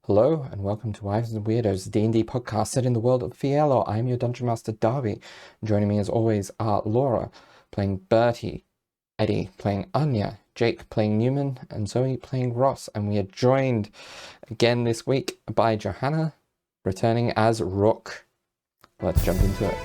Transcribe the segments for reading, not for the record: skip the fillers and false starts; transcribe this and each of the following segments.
Hello and welcome to Wyverns and Weirdos, a D&D podcast set in the world of Fierlor. I am your Dungeon Master, Darby. Joining me as always are Laura, playing Bertie, Eddie, playing Anya, Jake, playing Neumann, and Zoe, playing Ross. And we are joined again this week by Johanna, returning as Rook. Let's jump into it.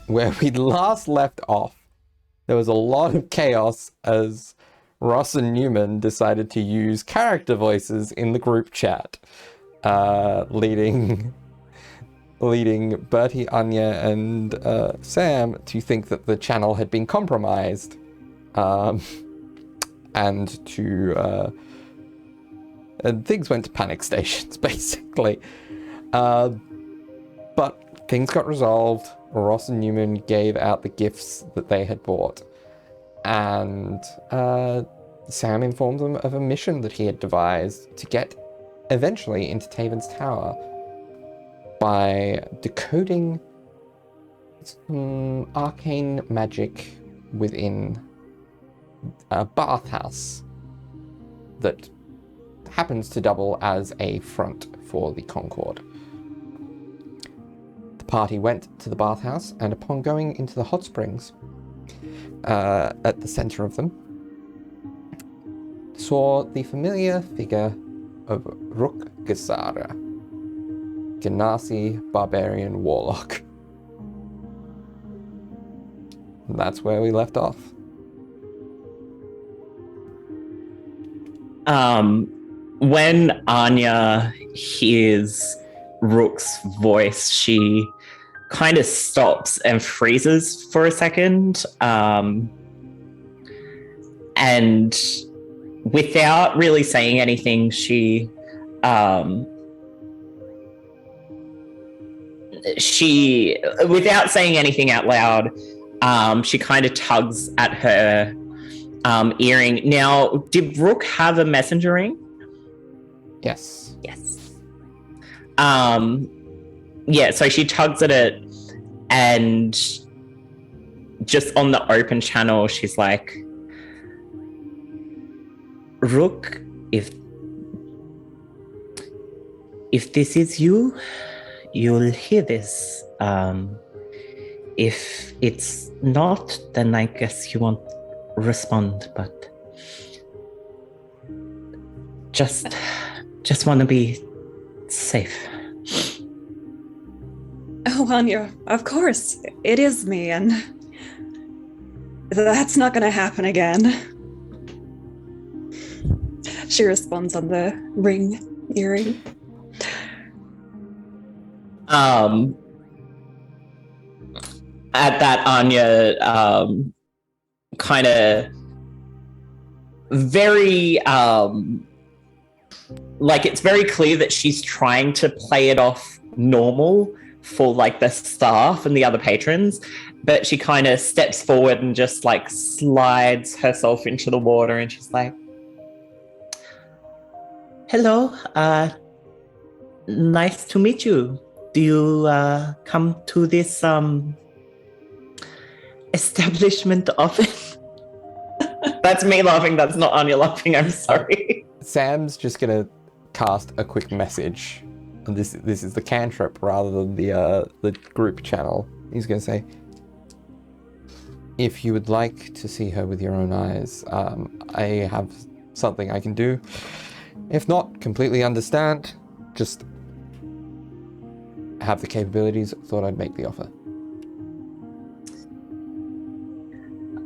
Where we last left off, there was a lot of chaos as Ross and Neumann decided to use character voices in the group chat, leading Bertie, Anya, and Sam to think that the channel had been compromised, and things went to panic stations, basically. But things got resolved. Ross and Neumann gave out the gifts that they had bought, and Sam informed them of a mission that he had devised to get eventually into Taven's Tower by decoding some arcane magic within a bathhouse that happens to double as a front for the Concord. The party went to the bathhouse, and upon going into the hot springs, at the center of them, saw the familiar figure of Rook Gasara, Genasi barbarian warlock. And that's where we left off. When Anya hears Rook's voice, she kind of stops and freezes for a second, and without really saying anything, without saying anything out loud, she kind of tugs at her earring. Now, did Rook have a messenger ring? Yes. Yeah, so she tugs at it, and just on the open channel, she's like, Rook, if this is you, you'll hear this. If it's not, then I guess you won't respond, but just want to be safe. Oh, Anya, of course, it is me, and that's not going to happen again. She responds on the earring. At that, Anya kind of very it's very clear that she's trying to play it off normal for like the staff and the other patrons, but she kind of steps forward and just like slides herself into the water, and she's like, hello, nice to meet you. Do you come to this establishment often? That's me laughing, that's not Anya laughing, I'm sorry. Sam's just gonna cast a quick message, and this is the cantrip rather than the group channel. He's gonna say, if you would like to see her with your own eyes, I have something I can do. If not, completely understand. Just have the capabilities. Thought I'd make the offer.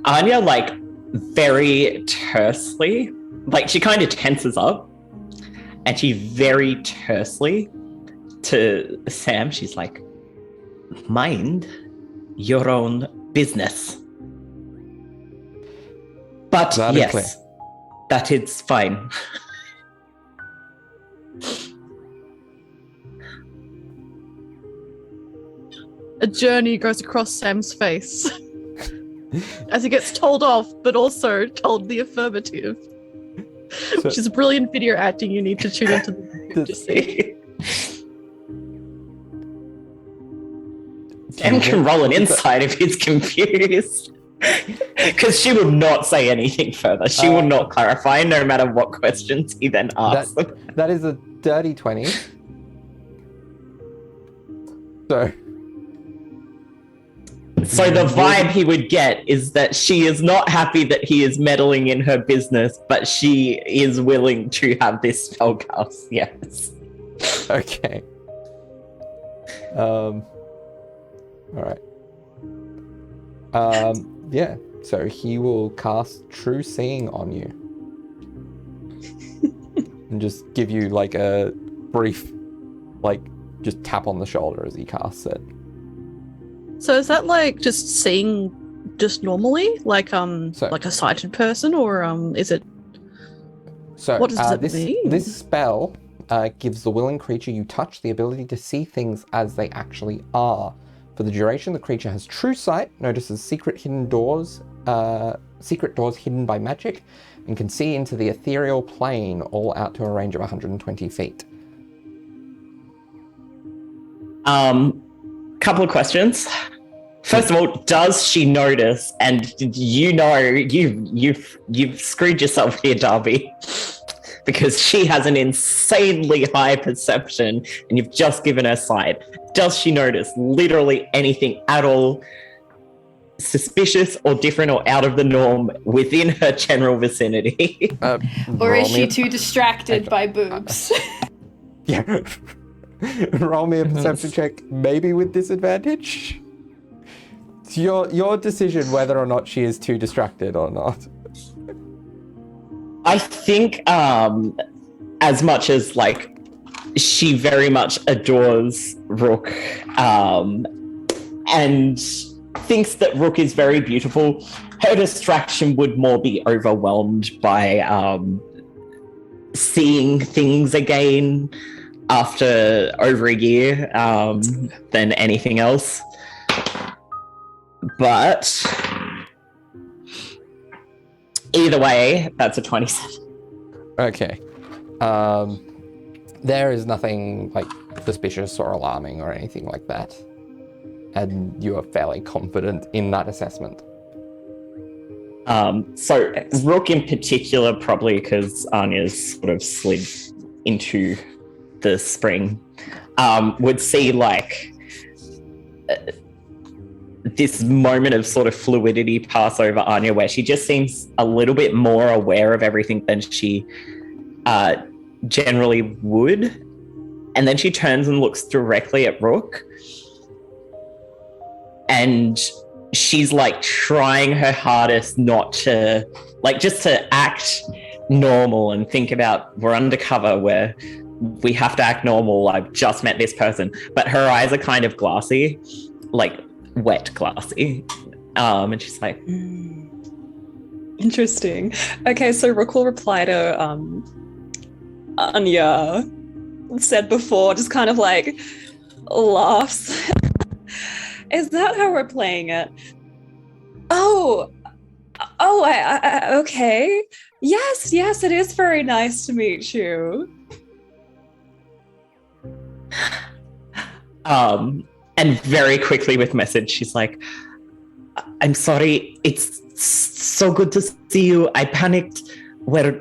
Anya, very tersely, she kind of tenses up, and she very tersely to Sam, she's like, mind your own business. But Loud and yes, clear. that is fine. A journey goes across Sam's face as he gets told off, but also told the affirmative. Which is brilliant video acting. You need to tune into the video to see. Sam can roll an insight if he's confused. Because she will not say anything further. She will not clarify, no matter what questions he then asks. That is a dirty 20. So the vibe he would get is that she is not happy that he is meddling in her business, but she is willing to have this spell cast. Yes. Okay. All right. Yeah. So he will cast True Seeing on you, and just give you like a brief, like just tap on the shoulder as he casts it. So is that like just seeing just normally, like like a sighted person, or is it? So what does it mean? This spell gives the willing creature you touch the ability to see things as they actually are. For the duration, the creature has true sight, notices secret doors hidden by magic, and can see into the ethereal plane, all out to a range of 120 feet. Couple of questions. First of all, does she notice? And you know you've screwed yourself here, Darby, because she has an insanely high perception, and you've just given her sight. Does she notice literally anything at all suspicious or different or out of the norm within her general vicinity? Or is she too distracted by boobs? Yeah. Roll me a perception check, maybe with disadvantage. It's your decision whether or not she is too distracted or not. I think as much as like she very much adores Rook and thinks that Rook is very beautiful, her distraction would more be overwhelmed by seeing things again after over a year than anything else. But either way, that's a 27. Okay. There is nothing like suspicious or alarming or anything like that. And you are fairly confident in that assessment. So Rook in particular, probably because Anya's sort of slid into the spring, would see like this moment of sort of fluidity pass over Anya where she just seems a little bit more aware of everything than she generally would. And then she turns and looks directly at Rook. And she's like trying her hardest not to, like, just to act normal and think about we're undercover where we have to act normal. I've just met this person. But her eyes are kind of glassy, like wet glassy. And she's like, Interesting. Okay, so Rook will reply to Anya said before, just kind of like laughs. Is that how we're playing it? Oh, okay. Yes, it is very nice to meet you. And very quickly with message, she's like, I'm sorry, it's so good to see you. I panicked. We're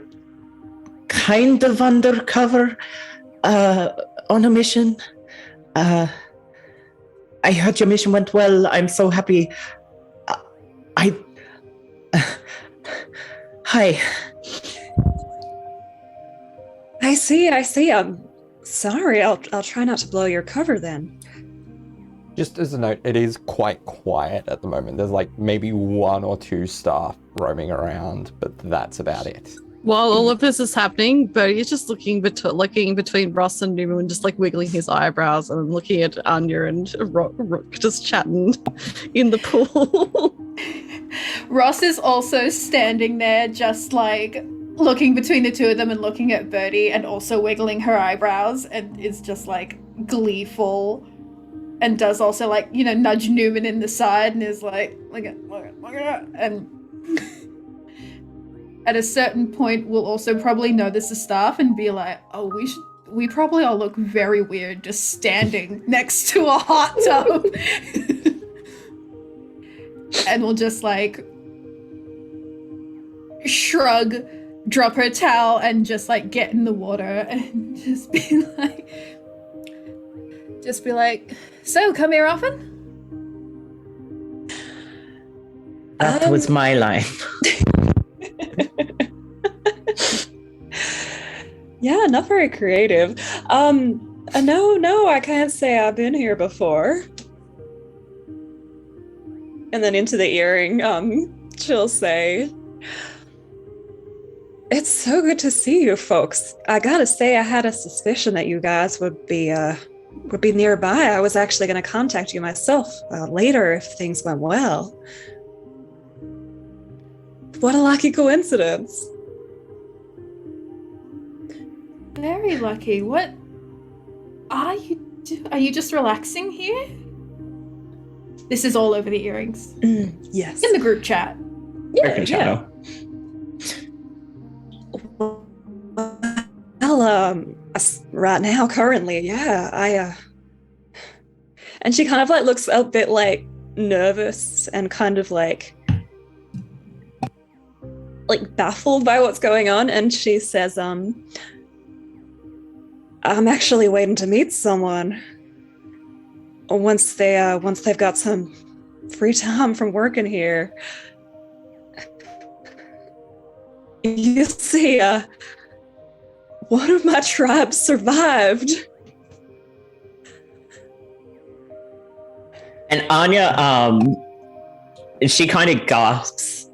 kind of undercover on a mission. I heard your mission went well. I'm so happy. Hi. I see. I'm sorry. I'll try not to blow your cover then. Just as a note, it is quite quiet at the moment. There's like maybe one or two staff roaming around, but that's about it. While all of this is happening, Bodhi's just looking between Ross and Neumann, just like wiggling his eyebrows and looking at Anya and Rook just chatting in the pool. Ross is also standing there, just like looking between the two of them and looking at Birdie and also wiggling her eyebrows and is just like gleeful and does also like, you know, nudge Neumann in the side and is like, look at, and at a certain point we'll also probably notice the staff and be like, oh, we probably all look very weird just standing next to a hot tub. And we'll just like shrug, drop her towel and just like get in the water and just be like, so come here often? That was my line. Yeah, not very creative. No, I can't say I've been here before. And then into the earring, she'll say, it's so good to see you folks. I gotta say, I had a suspicion that you guys would be nearby. I was actually gonna contact you myself later if things went well. What a lucky coincidence. Very lucky. What are you just relaxing here? This is all over the earrings. Yes. In the group chat. Yeah. Well, right now, currently, yeah, and she kind of like looks a bit like nervous and kind of like baffled by what's going on, and she says, I'm actually waiting to meet someone. Once they've got some free time from working here. You see, one of my tribes survived. And Anya, she kind of gasps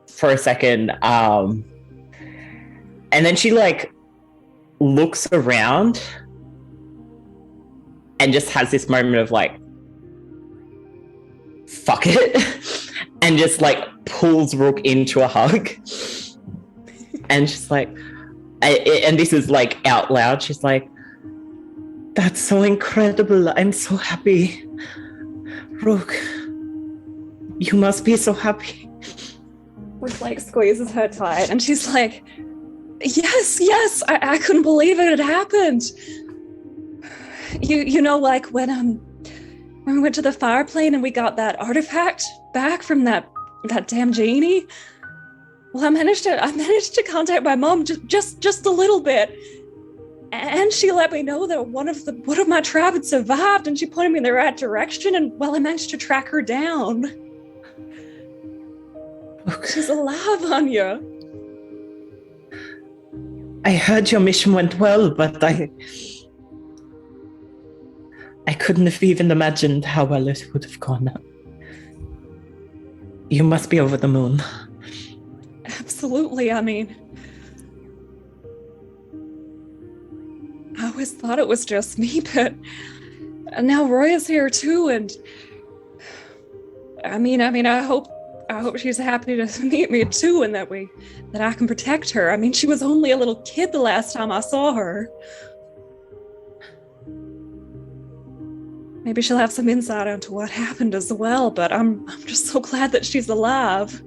for a second, and then she like looks around and just has this moment of like, fuck it, and just like pulls Rook into a hug. And she's like, and this is like out loud, she's like, that's so incredible. I'm so happy. Rook, you must be so happy. Rook like squeezes her tight and she's like, yes, I couldn't believe it had happened. You know, like when we went to the fire plane and we got that artifact back from that damn genie. Well, I managed to contact my mom just a little bit, and she let me know that one of my tribe had survived, and she pointed me in the right direction, and well, I managed to track her down. Look, she's alive, Anya. I heard your mission went well, but I couldn't have even imagined how well it would have gone. You must be over the moon. Absolutely, I mean, I always thought it was just me, but now Roy is here too, and I mean, I hope she's happy to meet me too, and that I can protect her. I mean, she was only a little kid the last time I saw her. Maybe she'll have some insight into what happened as well, but I'm just so glad that she's alive.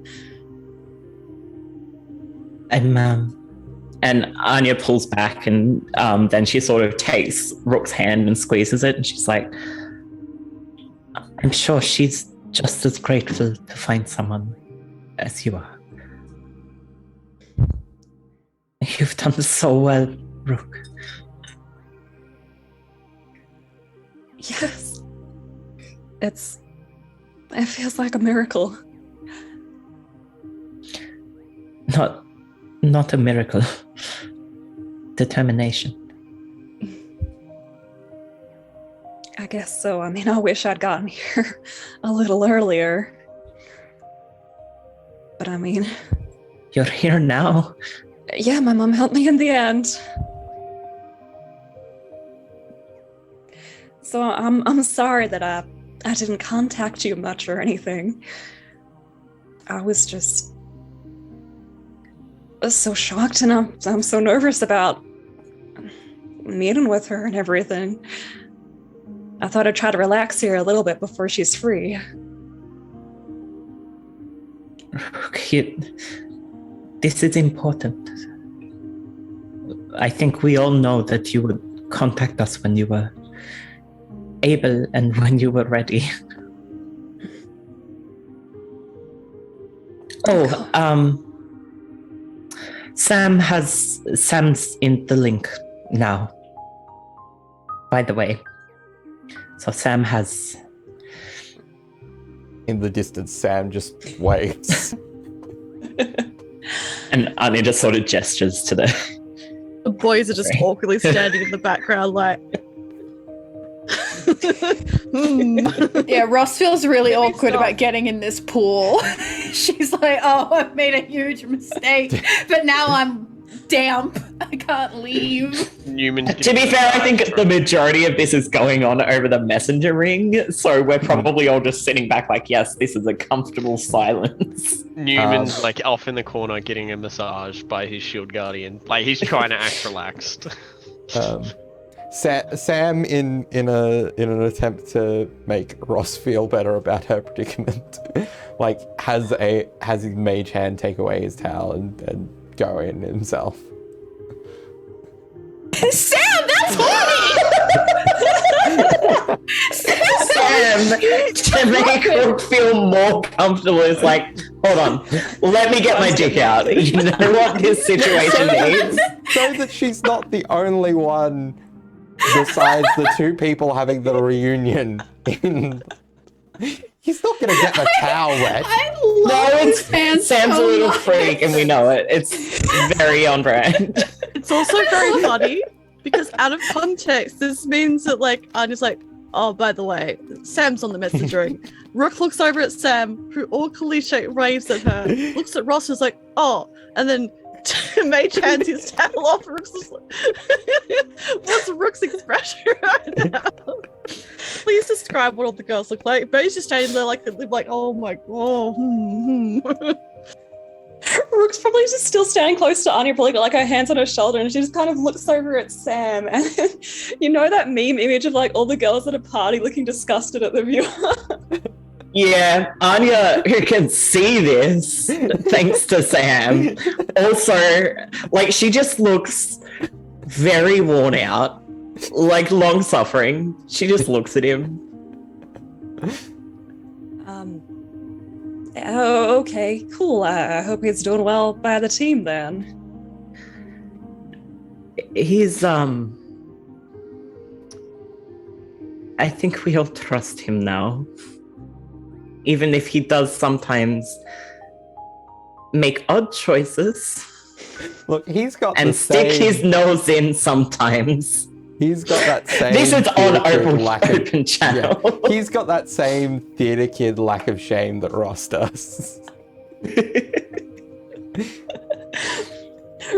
And Anya pulls back, and then she sort of takes Rook's hand and squeezes it, and she's like, I'm sure she's just as grateful to find someone as you are. You've done so well, Rook. Yes. It feels like a miracle. Not a miracle. Determination. I guess so. I mean, I wish I'd gotten here a little earlier. But I mean... You're here now. Yeah, my mom helped me in the end. So I'm sorry that I didn't contact you much or anything. I was just so shocked, and I'm so nervous about meeting with her and everything. I thought I'd try to relax here a little bit before she's free. Okay. This is important. I think we all know that you would contact us when you were able and when you were ready. Sam's in the link now, by the way. So Sam has... In the distance, Sam just waves. And Anya just sort of gestures to the... The boys are just awkwardly standing in the background like... Yeah, Ross feels really awkward about getting in this pool. She's like, oh, I've made a huge mistake, but now I'm damp. I can't leave. Neumann. To be fair, I think the majority of this is going on over the messenger ring, so we're probably all just sitting back like, yes, this is a comfortable silence. Newman's like off in the corner getting a massage by his shield guardian. Like he's trying to act relaxed. Sam, in an attempt to make Ross feel better about her predicament, like has his mage hand take away his towel and go in himself. Sam, that's horny! Sam, to make Rook feel more comfortable, is like, hold on, let me get my dick out. You know what this situation needs? So that she's not the only one besides the two people having the reunion in... He's not going to get the towel wet. Sam's a little freak and we know it. It's very on brand. It's also very funny because out of context, this means that like Anya's like, oh, by the way, Sam's on the messaging. Rook looks over at Sam, who awkwardly waves at her, looks at Ross and is like, oh, and then Mage hands his towel off. Rook's just like, what's Rook's expression right now? Please describe what all the girls look like. Bo's just standing there like oh my god. Rook's probably just still standing close to Anya, probably got like her hands on her shoulder, and she just kind of looks over at Sam. And then, you know that meme image of like all the girls at a party looking disgusted at the viewer? Yeah, Anya, who can see this, thanks to Sam, also, like, she just looks very worn out, like long suffering. She just looks at him. Oh, okay, cool. I hope he's doing well by the team then. He's, I think we all trust him now. Even if he does sometimes make odd choices. Look, he's got and stick his nose in sometimes. He's got that same... This is on open channel. Yeah, he's got that same theatre kid lack of shame that Ross does.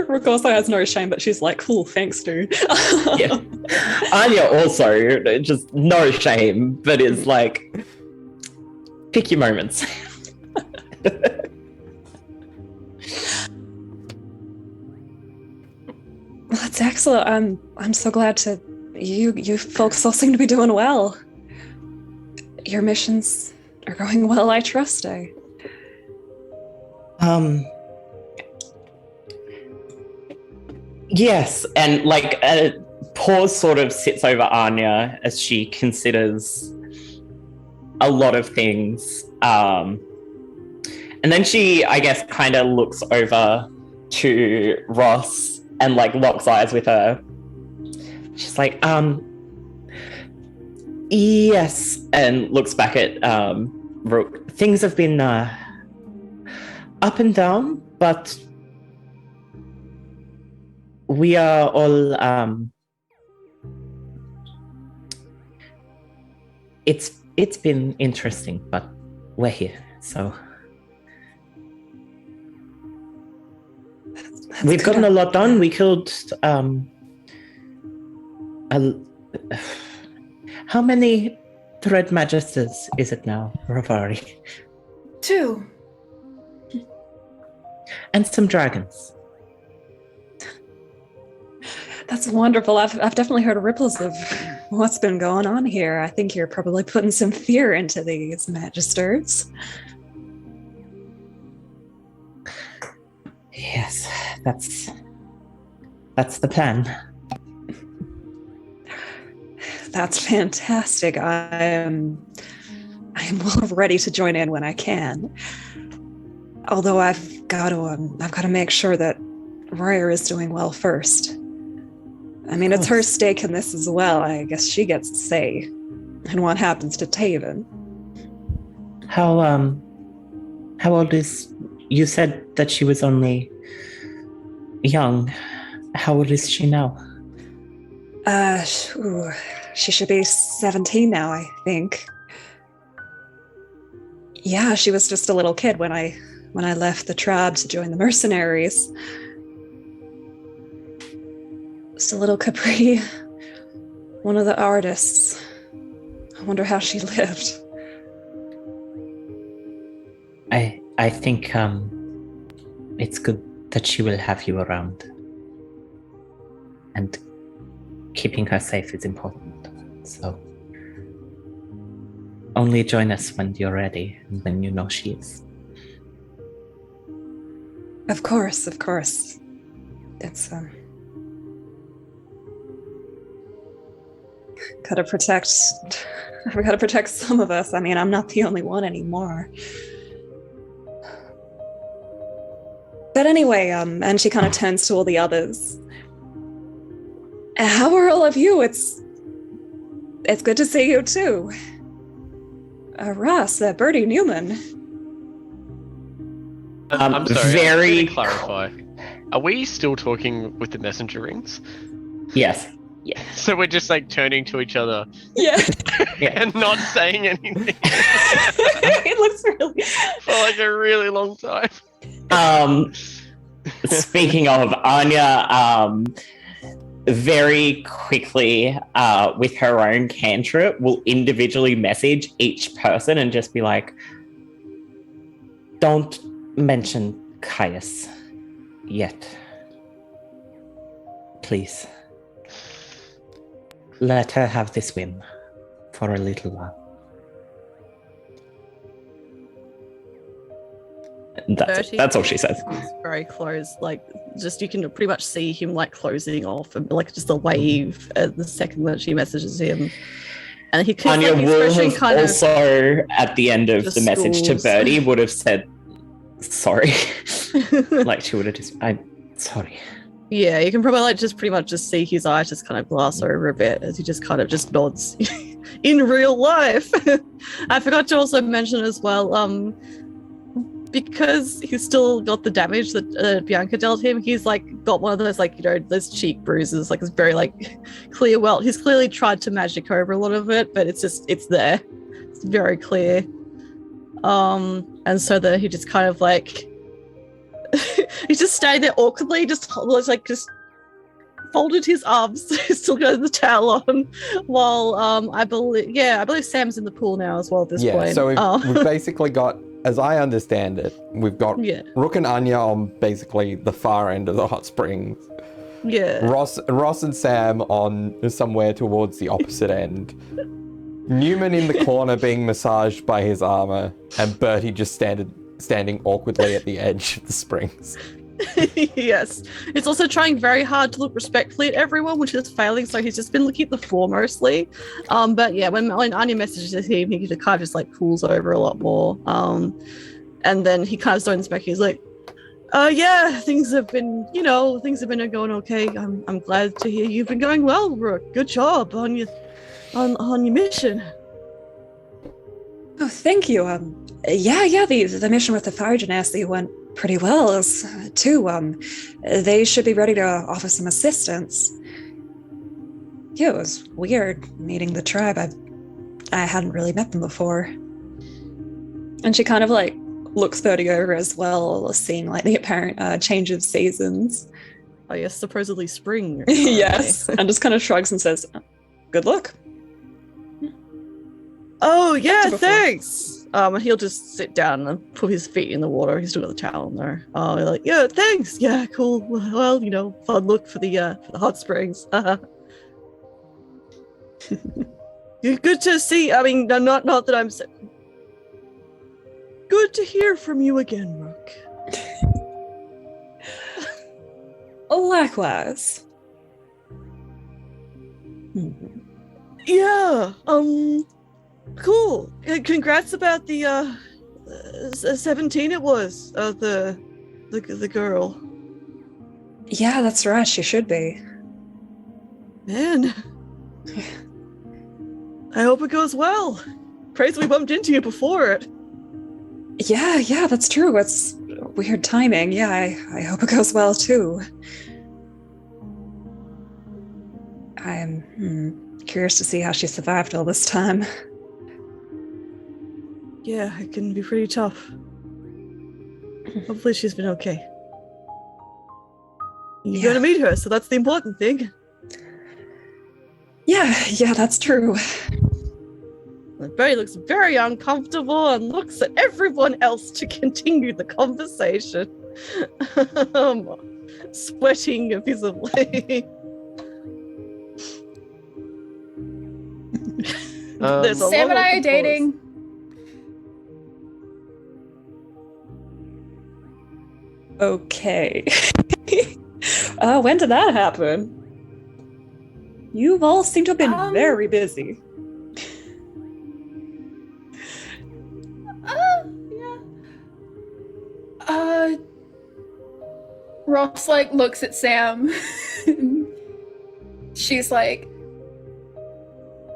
Rook also has no shame, but she's like, cool, thanks, dude. Yeah. Anya also, just no shame, but is like... Pick your moments. That's excellent. I'm so glad to you folks all seem to be doing well. Your missions are going well, I trust. Yes, and like a pause sort of sits over Anya as she considers a lot of things. And then she, I guess, kind of looks over to Ross and like locks eyes with her. She's like, yes, and looks back at Rook. Things have been up and down, but we are all it's been interesting, but we're here, so We've gotten a lot done. We killed how many Thread Magisters is it now, Ravari? 2. And some dragons. That's wonderful. I've definitely heard ripples of what's been going on here. I think you're probably putting some fear into these magisters. Yes, that's the plan. That's fantastic. I am well ready to join in when I can. Although I've got to make sure that Royer is doing well first. I mean, it's her stake in this as well. I guess she gets to say in what happens to Taven. How old is... You said that she was only young. How old is she now? She should be 17 now, I think. Yeah, she was just a little kid when I left the tribe to join the mercenaries. Just a little Capri, one of the artists. I wonder how she lived. I think it's good that she will have you around. And keeping her safe is important. So only join us when you're ready and when you know she is. Of course. It's gotta protect some of us. I mean, I'm not the only one anymore. But anyway, and she kind of turns to all the others. How are all of you? It's good to see you too. Ross, Bertie, Neumann. I'm sorry. Very to clarify. Are we still talking with the messenger rings? Yes. Yeah. So we're just like turning to each other. Yeah. And not saying anything It looks really for like a really long time. Speaking of, Anya, very quickly, with her own cantrip, will individually message each person and just be like, don't mention Caius yet. Please. Let her have this whim for a little while. That's all she says. He's very close. Like, just you can pretty much see him like closing off and like just a wave at the second that she messages him. And he keeps Anya like, will have kind also, at the end of the message to schools. Bertie, would have said, sorry. Like, she would have just, I'm sorry. Yeah, you can probably like just pretty much just see his eyes just kind of glass over a bit as he just kind of just nods in real life. I forgot to also mention as well, because he's still got the damage that Bianca dealt him, he's like got one of those like, you know, those cheek bruises, like it's very like clear welt. He's clearly tried to magic over a lot of it, but it's there. It's very clear. And so that he just kind of like he's just staying there awkwardly, just folded his arms, still got the towel on, while I believe Sam's in the pool now as well at this point. So we've basically got, as I understand it, we've got Rook and Anya on basically the far end of the hot springs. Yeah. Ross and Sam on somewhere towards the opposite end. Neumann in the corner being massaged by his armor, and Bertie just standing awkwardly at the edge of the springs. Yes. It's also trying very hard to look respectfully at everyone, which is failing, so he's just been looking at the floor mostly. But yeah, when Anya messages him, he kind of just like pulls over a lot more. And then he kind of zones back, he's like, yeah, things have been going okay. I'm glad to hear you've been going well, Rook. Good job on your mission. Oh, thank you. The mission with the fire genasi went pretty well too. They should be ready to offer some assistance. Yeah, it was weird meeting the tribe. I hadn't really met them before. And she kind of like looks Birdie over as well, seeing like the apparent change of seasons. Oh yes, supposedly spring. Yes, and just kind of shrugs and says, "Good luck." Oh yeah, before. thanks. And he'll just sit down and put his feet in the water. He's still got the towel in there. Oh, like, yeah, thanks. Yeah, cool. Well, fun look for the hot springs. Good to see. I mean, not that I'm. Good to hear from you again, Rook. Likewise. Yeah. Cool. Congrats about the 17 it was. The girl. Yeah, that's right. She should be. Man. I hope it goes well. Praise we bumped into you before it. Yeah, that's true. It's weird timing. Yeah, I hope it goes well too. I'm curious to see how she survived all this time. Yeah, it can be pretty tough. Hopefully she's been okay. You're going to meet her, so that's the important thing. Yeah, that's true. Bertie looks very uncomfortable and looks at everyone else to continue the conversation. Sweating visibly. There's a Sam and I are pause. dating. Okay. When did that happen? You all seem to have been very busy. Yeah. Ross like looks at Sam. She's like,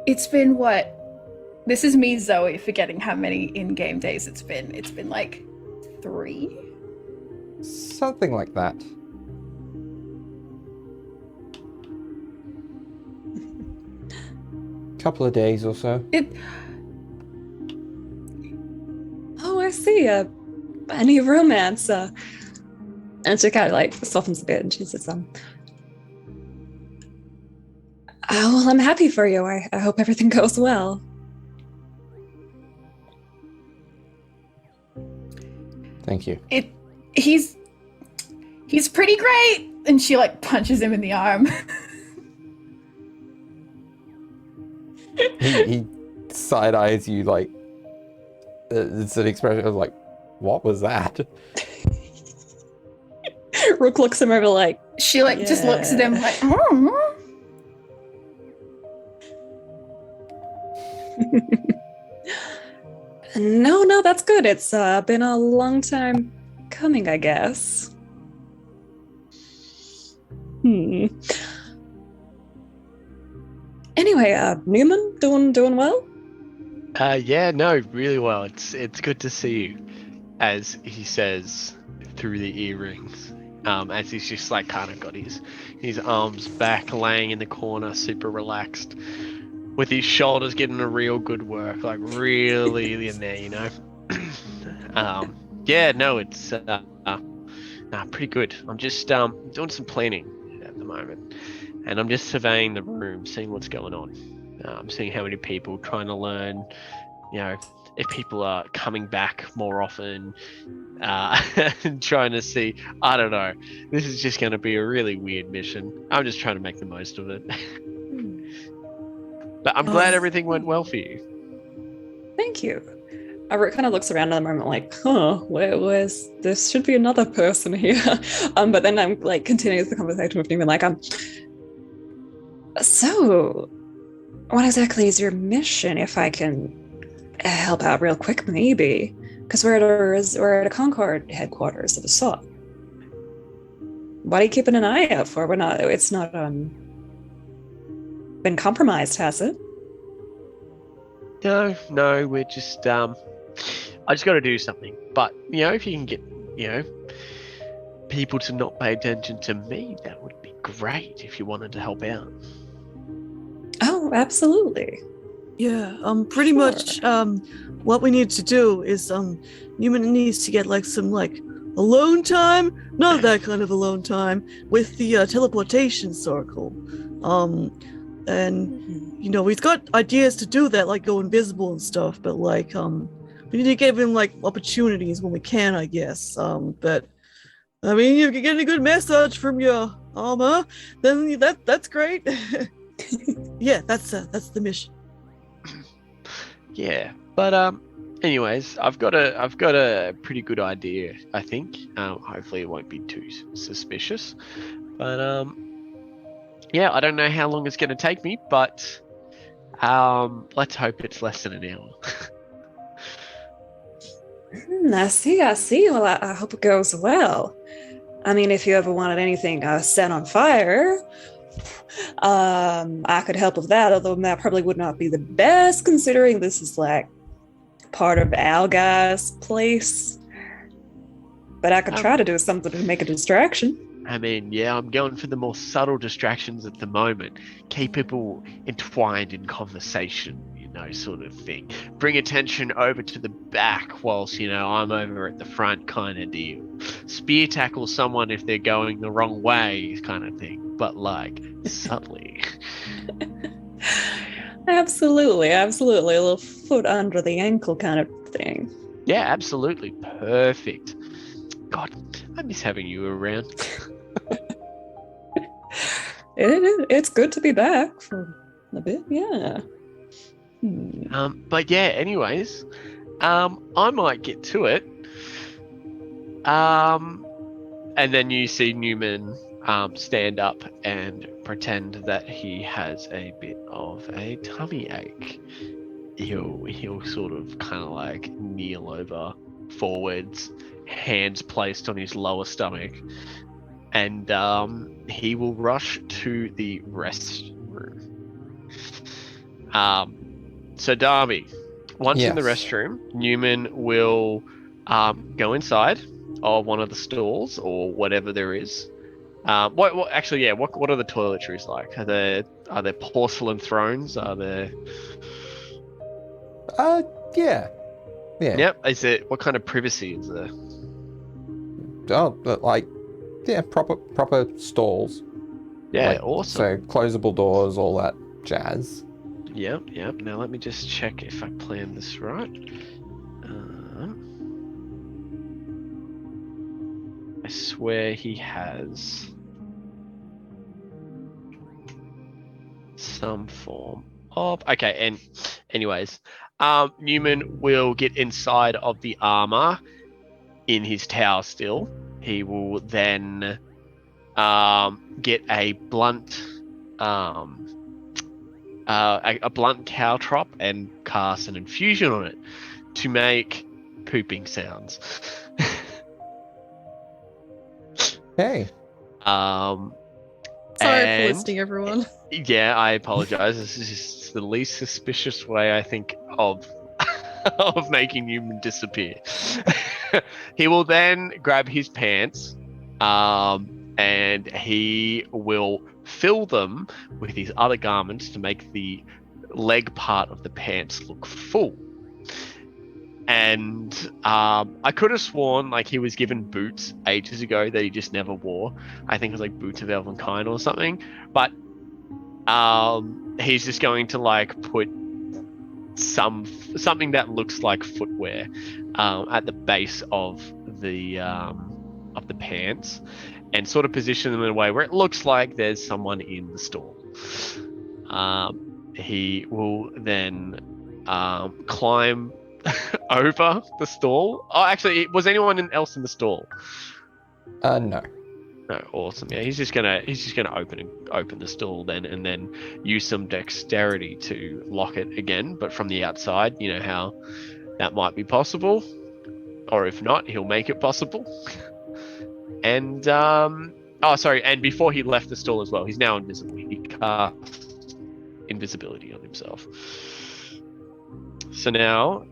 it's been what? This is me, Zoe, forgetting how many in-game days it's been. It's been like 3? Something like that. Couple of days or so. Oh, I see. Any romance? And she kind of like softens a bit, and she says, "Oh, well, I'm happy for you. I hope everything goes well." Thank you. He's pretty great, and she like punches him in the arm. He side eyes you like it's an expression of like, what was that? Rook looks him over like, She like just looks at him like, oh. No, that's good. It's been a long time coming, I guess. Anyway, Neumann, doing well? Yeah, no, really well. It's good to see you, as he says through the earrings. As he's just like kind of got his arms back, laying in the corner, super relaxed, with his shoulders getting a real good work, like really in there, Yeah, no, it's pretty good. I'm just doing some cleaning at the moment, and I'm just surveying the room, seeing what's going on, seeing how many people, trying to learn, if people are coming back more often, and trying to see, I don't know, this is just going to be a really weird mission. I'm just trying to make the most of it. But I'm glad everything went well for you. Thank you. Rook kind of looks around at the moment like, where's there should be another person here. But then I'm like continuing the conversation with Neumann like, so what exactly is your mission, if I can help out real quick, maybe? Because we're at a Concord headquarters of a sort. What are you keeping an eye out for? It's not been compromised, has it? No, we're just I just got to do something. But if you can get people to not pay attention to me, that would be great. If you wanted to help out. Oh, absolutely. Yeah, pretty much, what we need to do is, Neumann needs to get, like, some, like, alone time? Not that kind of alone time, with the, teleportation circle. And, you know, he's got ideas to do that, like go invisible and stuff, but, like, we need to give him, like, opportunities when we can, I guess. But, I mean, if you're getting a good message from your armor, then that's great. Yeah, that's the mission. Yeah, but anyways, I've got a pretty good idea. I think. Hopefully, it won't be too suspicious. But yeah, I don't know how long it's going to take me, but let's hope it's less than an hour. I see. Well, I hope it goes well. I mean, if you ever wanted anything set on fire, I could help with that, although that probably would not be the best, considering this is like part of our guy's place. But I could try to do something to make a distraction. I mean, yeah, I'm going for the more subtle distractions at the moment. Keep people entwined in conversation, you know, sort of thing. Bring attention over to the back whilst, you know, I'm over at the front kind of deal. Spear tackle someone if they're going the wrong way kind of thing, but like subtly. Absolutely. A little foot under the ankle kind of thing. Yeah, absolutely. Perfect. God, I miss having you around. It's good to be back for a bit, yeah. But yeah, anyways, I might get to it. And then you see Neumann stand up and pretend that he has a bit of a tummy ache. He'll sort of kind of like kneel over forwards, hands placed on his lower stomach, and he will rush to the restroom. So Darby, once in the restroom, Neumann will go inside of one of the stalls or whatever there is. What are the toiletries like? Are there porcelain thrones? Are there? Yeah. Yep. Is it? What kind of privacy is there? Oh, but like, yeah, proper stalls. Yeah, like, awesome. So closable doors, all that jazz. Yep. Now let me just check if I planned this right. I swear he has some form of... Okay, and anyways, Neumann will get inside of the armor in his tower still. He will then get a blunt caltrop and cast an infusion on it to make pooping sounds. Hey. Sorry for listening, everyone. Yeah, I apologize. This is just the least suspicious way I think of making Neumann disappear. He will then grab his pants, and he will fill them with his other garments to make the leg part of the pants look full. And I could have sworn like he was given boots ages ago that he just never wore. I think it was like boots of Elvenkind or something. But he's just going to like put something that looks like footwear at the base of the pants, and sort of position them in a way where it looks like there's someone in the stall. He will then climb over the stall. Oh, actually, was anyone else in the stall? No. No, awesome. Yeah, he's just gonna open the stall then, and then use some dexterity to lock it again. But from the outside, you know how that might be possible, or if not, he'll make it possible. And and before he left the stall as well, he's now invisible. He cast invisibility on himself. So now,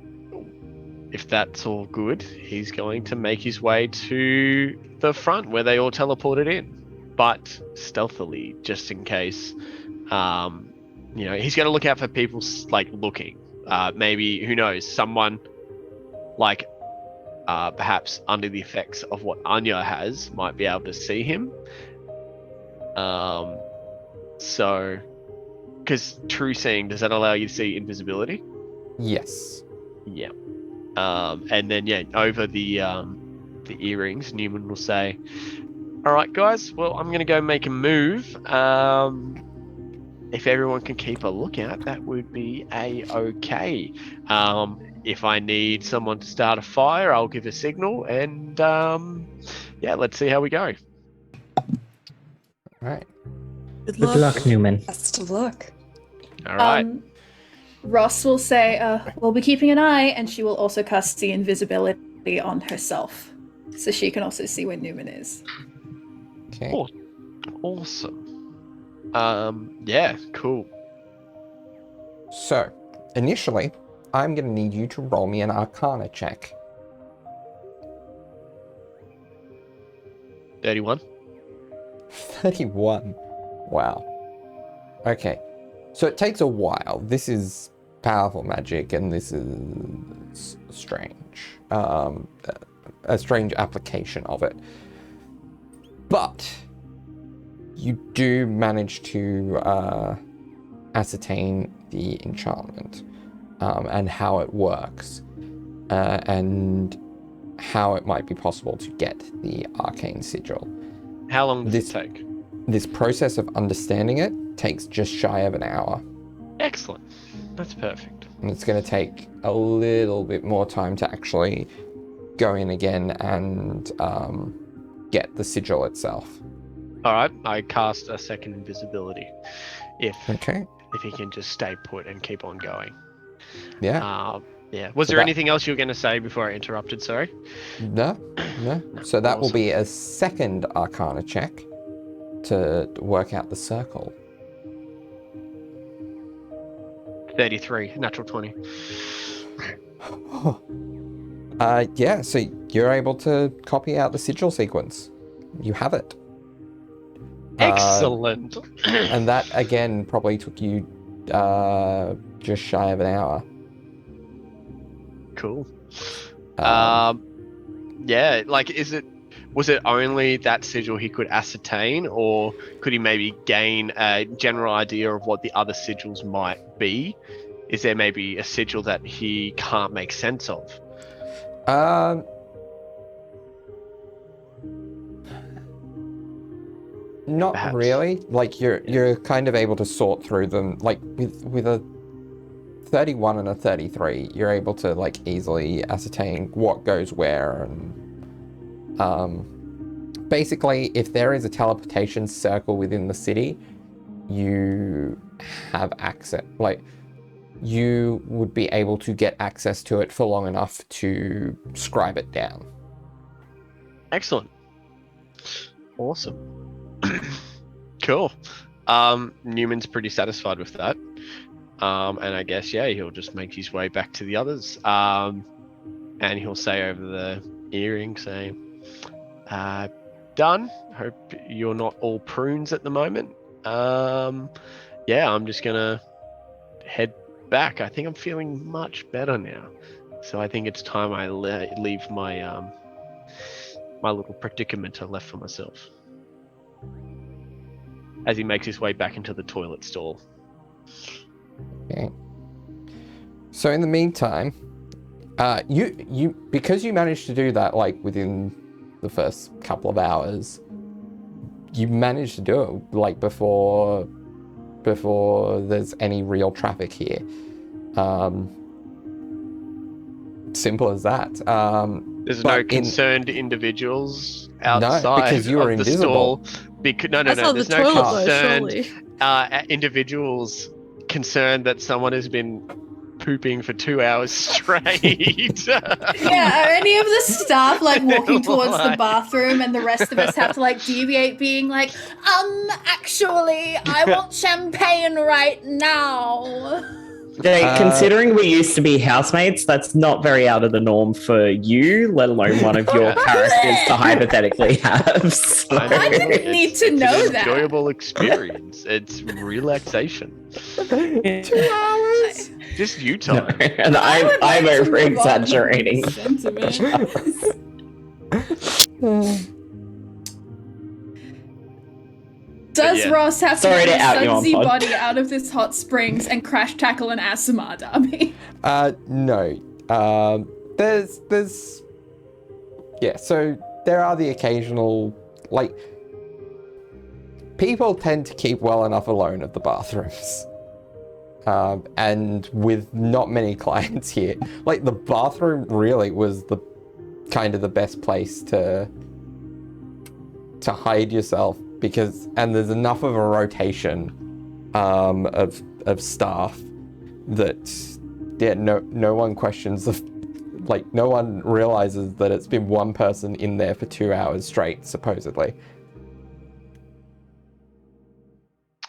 if that's all good, he's going to make his way to the front where they all teleported in, but stealthily, just in case he's going to look out for people like looking. Maybe, who knows, someone like perhaps under the effects of what Anya has might be able to see him. So, because true seeing, does that allow you to see invisibility? Yes. Yeah. And then over the earrings, Neumann will say, "All right, guys. Well, I'm gonna go make a move. If everyone can keep a lookout, that would be a-okay. If I need someone to start a fire, I'll give a signal, and let's see how we go." All right. Good Good luck, Neumann. Best of luck. All right. Ross will say, we'll be keeping an eye, and she will also cast the invisibility on herself. So she can also see where Neumann is. Okay. Cool. Awesome. Cool. So, initially, I'm going to need you to roll me an Arcana check. 31. 31. Wow. Okay. So it takes a while. This is powerful magic, and this is strange. A strange application of it. But you do manage to ascertain the enchantment and how it works, and how it might be possible to get the arcane sigil. How long does it take? This process of understanding it takes just shy of an hour. Excellent. That's perfect. And it's going to take a little bit more time to actually go in again and get the sigil itself. All right. I cast a second invisibility. If Okay. he can just stay put and keep on going. Yeah. Was So there that- anything else you were going to say before I interrupted? Sorry. No. So that will be a second Arcana check to work out the circle. 33. Natural 20. So you're able to copy out the sigil sequence. You have it. Excellent. And that, again, probably took you just shy of an hour. Cool. Was it only that sigil he could ascertain, or could he maybe gain a general idea of what the other sigils might be? Is there maybe a sigil that he can't make sense of? Not Perhaps. really. Like you're kind of able to sort through them. Like with a 31 and a 33, you're able to like easily ascertain what goes where, and basically if there is a teleportation circle within the city, you have access. Like you would be able to get access to it for long enough to scribe it down. Excellent. Awesome. Cool. Newman's pretty satisfied with that. And I guess, he'll just make his way back to the others. And he'll say over the earring, done. Hope you're not all prunes at the moment. I'm just gonna head back. I think I'm feeling much better now. So I think it's time I leave my my little predicament I left for myself. As he makes his way back into the toilet stall. Okay. So in the meantime, you because you managed to do that like within the first couple of hours, you managed to do it like before there's any real traffic here. Simple as that. There's no concerned individuals outside. No, because you were of the invisible. Stall. That's not There's the no toilet though, concerned surely. individuals concerned that someone has been pooping for 2 hours straight. Yeah, are any of the staff like walking towards the bathroom, and the rest of us have to like deviate, being like, actually, I want champagne right now. Considering we used to be housemates, that's not very out of the norm for you, let alone one of your characters to hypothetically have. So. I didn't need to know it's an that. enjoyable experience. It's relaxation. 2 hours? Just you No, time. and I would like I'm to over move on exaggerating. from sentiment. Does yeah. Ross have Sorry to to get out you his on sudsy pod. body out of this hot springs and crash tackle an Asimar dummy? No. There's yeah, so there are the occasional, like, people tend to keep well enough alone at the bathrooms. And with not many clients here, like, the bathroom really was the kind of the best place to hide yourself, because, and there's enough of a rotation of staff that, yeah, no one questions the, like, no one realizes that it's been one person in there for 2 hours straight, supposedly.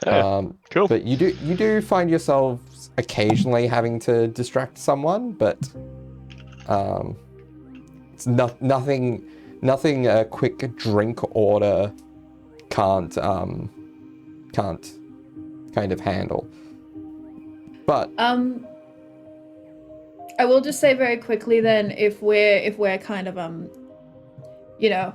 Cool. But you do find yourselves occasionally having to distract someone, but it's nothing a quick drink order can't kind of handle. But I will just say very quickly then, if we're kind of you know,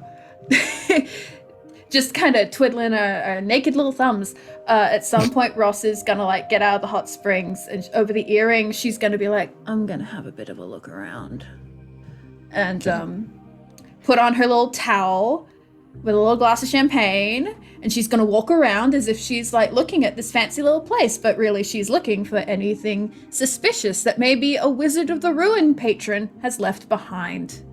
just kind of twiddling our naked little thumbs, at some point Ross is gonna like get out of the hot springs, and over the earring she's gonna be like, I'm gonna have a bit of a look around, and put on her little towel with a little glass of champagne, and she's gonna walk around as if she's like looking at this fancy little place, but really she's looking for anything suspicious that maybe a Wizard of the Ruin patron has left behind.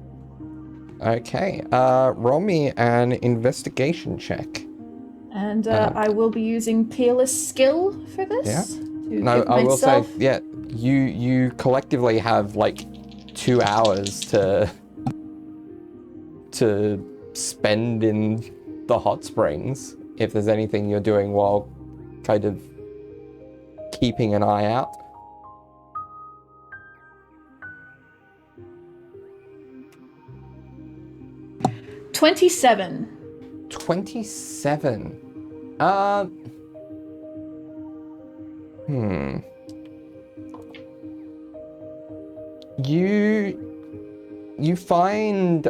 okay, roll me an investigation check. And I will be using Peerless Skill for this. Yeah. to No, give I will say, myself- yeah, you collectively have like 2 hours to spend in the hot springs, if there's anything you're doing while kind of keeping an eye out. $27. 27. You find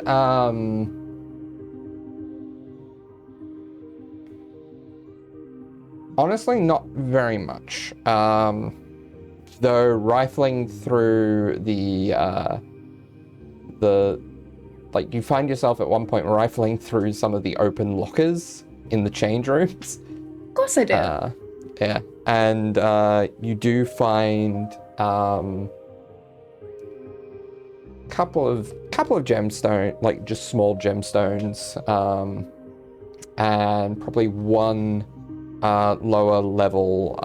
honestly not very much. Though rifling through the like, you find yourself at one point rifling through some of the open lockers in the change rooms. Of course I did. Yeah, and you do find couple of gemstone, like just small gemstones, and probably one lower level,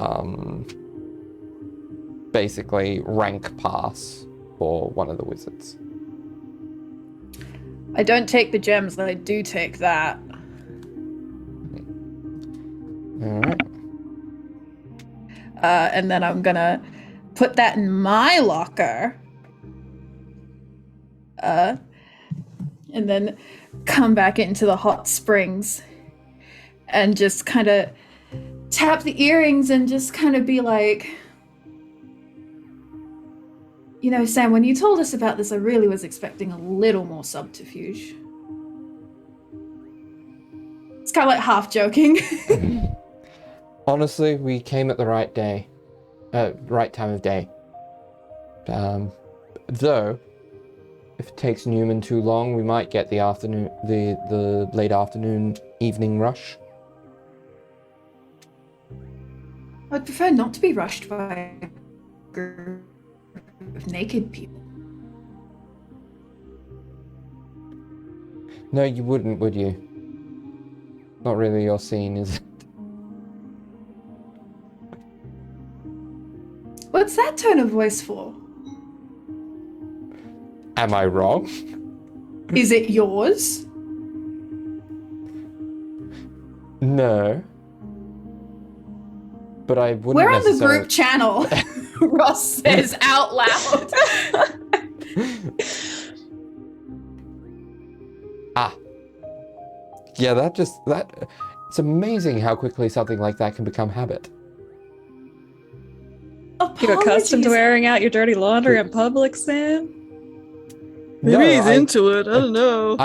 basically rank pass for one of the wizards. I don't take the gems, but I do take that. All right. And then I'm gonna put that in my locker. And then come back into the hot springs and just kind of tap the earrings and just kind of be like, you know, Sam, when you told us about this, I really was expecting a little more subterfuge. It's kind of like half joking. Honestly, we came at the right day, right time of day. Though, if it takes Neumann too long, we might get the afternoon, the late afternoon, evening rush. I'd prefer not to be rushed by a group of naked people. No, you wouldn't, would you? Not really your scene, is it? What's that tone of voice for? Am I wrong? Is it yours? No. But I wouldn't We're on the necessarily... group channel. Ross says out loud. Yeah, that it's amazing how quickly something like that can become habit. You're accustomed to Apologies. wearing out your dirty laundry in public, Sam? Maybe No, he's into it. I don't know.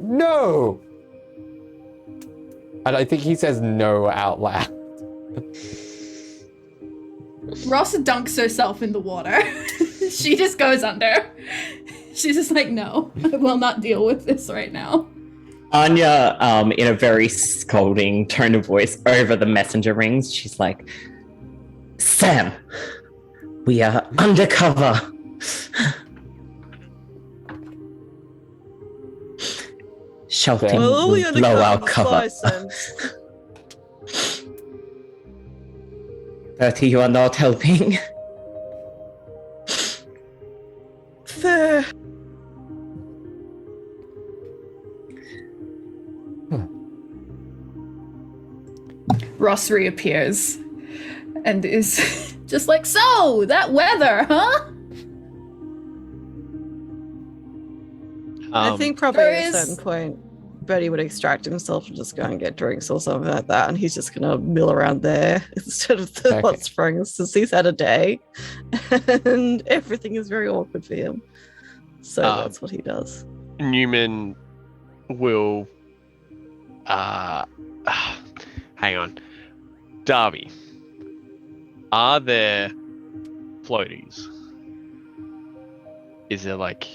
No! And I think he says no out loud. Ross dunks herself in the water. She just goes under. She's just like, no, I will not deal with this right now. Anya, in a very scolding tone of voice over the messenger rings, she's like, Sam, we are undercover. Shouting Well, will only blow our undercover cover. sense. Bertie, you are not helping. Fair. Ross reappears and is just like, so, that weather, huh? I think probably there at a is- certain point, Bertie would extract himself and just go and get drinks or something like that, and he's just gonna mill around there instead of the Okay. hot springs since he's had a day, and everything is very awkward for him. So that's what he does. Neumann will hang on. Darby, are there floaties? Is there like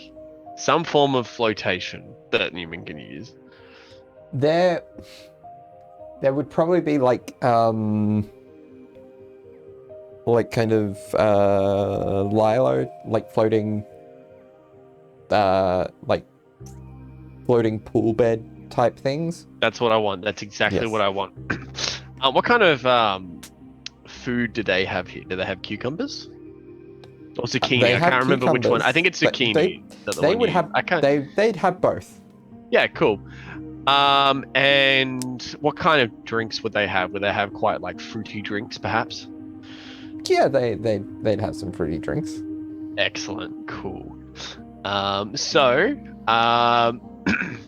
some form of flotation that Neumann can use? There would probably be like kind of Lilo, like floating floating pool bed type things. That's what I want. That's exactly Yes. what I want. What kind of food do they have here? Do they have cucumbers? Or zucchini? They I have can't remember which one. I think it's cucumbers, zucchini. but the they one would you- have I can't. they'd have both. Yeah, cool. And what kind of drinks would they have? Would they have quite like fruity drinks, perhaps? Yeah, they'd have some fruity drinks. Excellent, cool.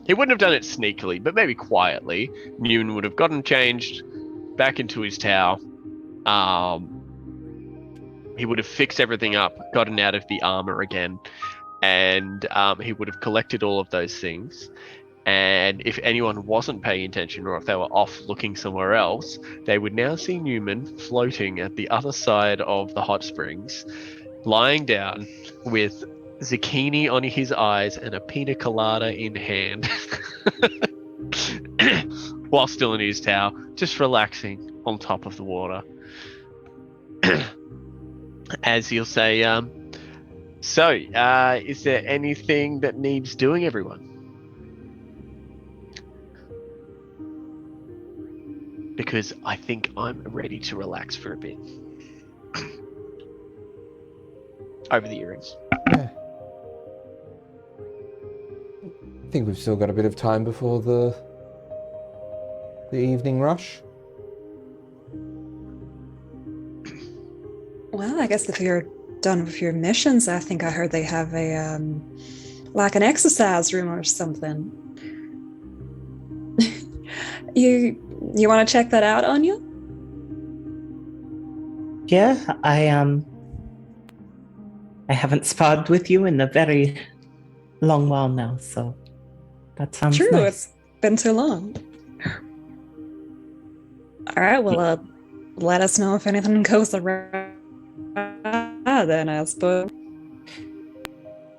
He wouldn't have done it sneakily, but maybe quietly. Neumann would have gotten changed back into his towel. He would have fixed everything up, gotten out of the armor again, and he would have collected all of those things. And if anyone wasn't paying attention, or if they were off looking somewhere else, they would now see Neumann floating at the other side of the hot springs, lying down with zucchini on his eyes and a pina colada in hand, while still in his towel, just relaxing on top of the water. As he'll say, is there anything that needs doing, everyone? Because I think I'm ready to relax for a bit. Over the earrings. Yeah. I think we've still got a bit of time before the evening rush. Well, I guess if you're done with your missions, I think I heard they have a like an exercise room or something. You want to check that out, Anya? Yeah, I haven't sparred with you in a very long while now, so that sounds True, nice. it's been too long. All right, well, let us know if anything goes around then, I suppose.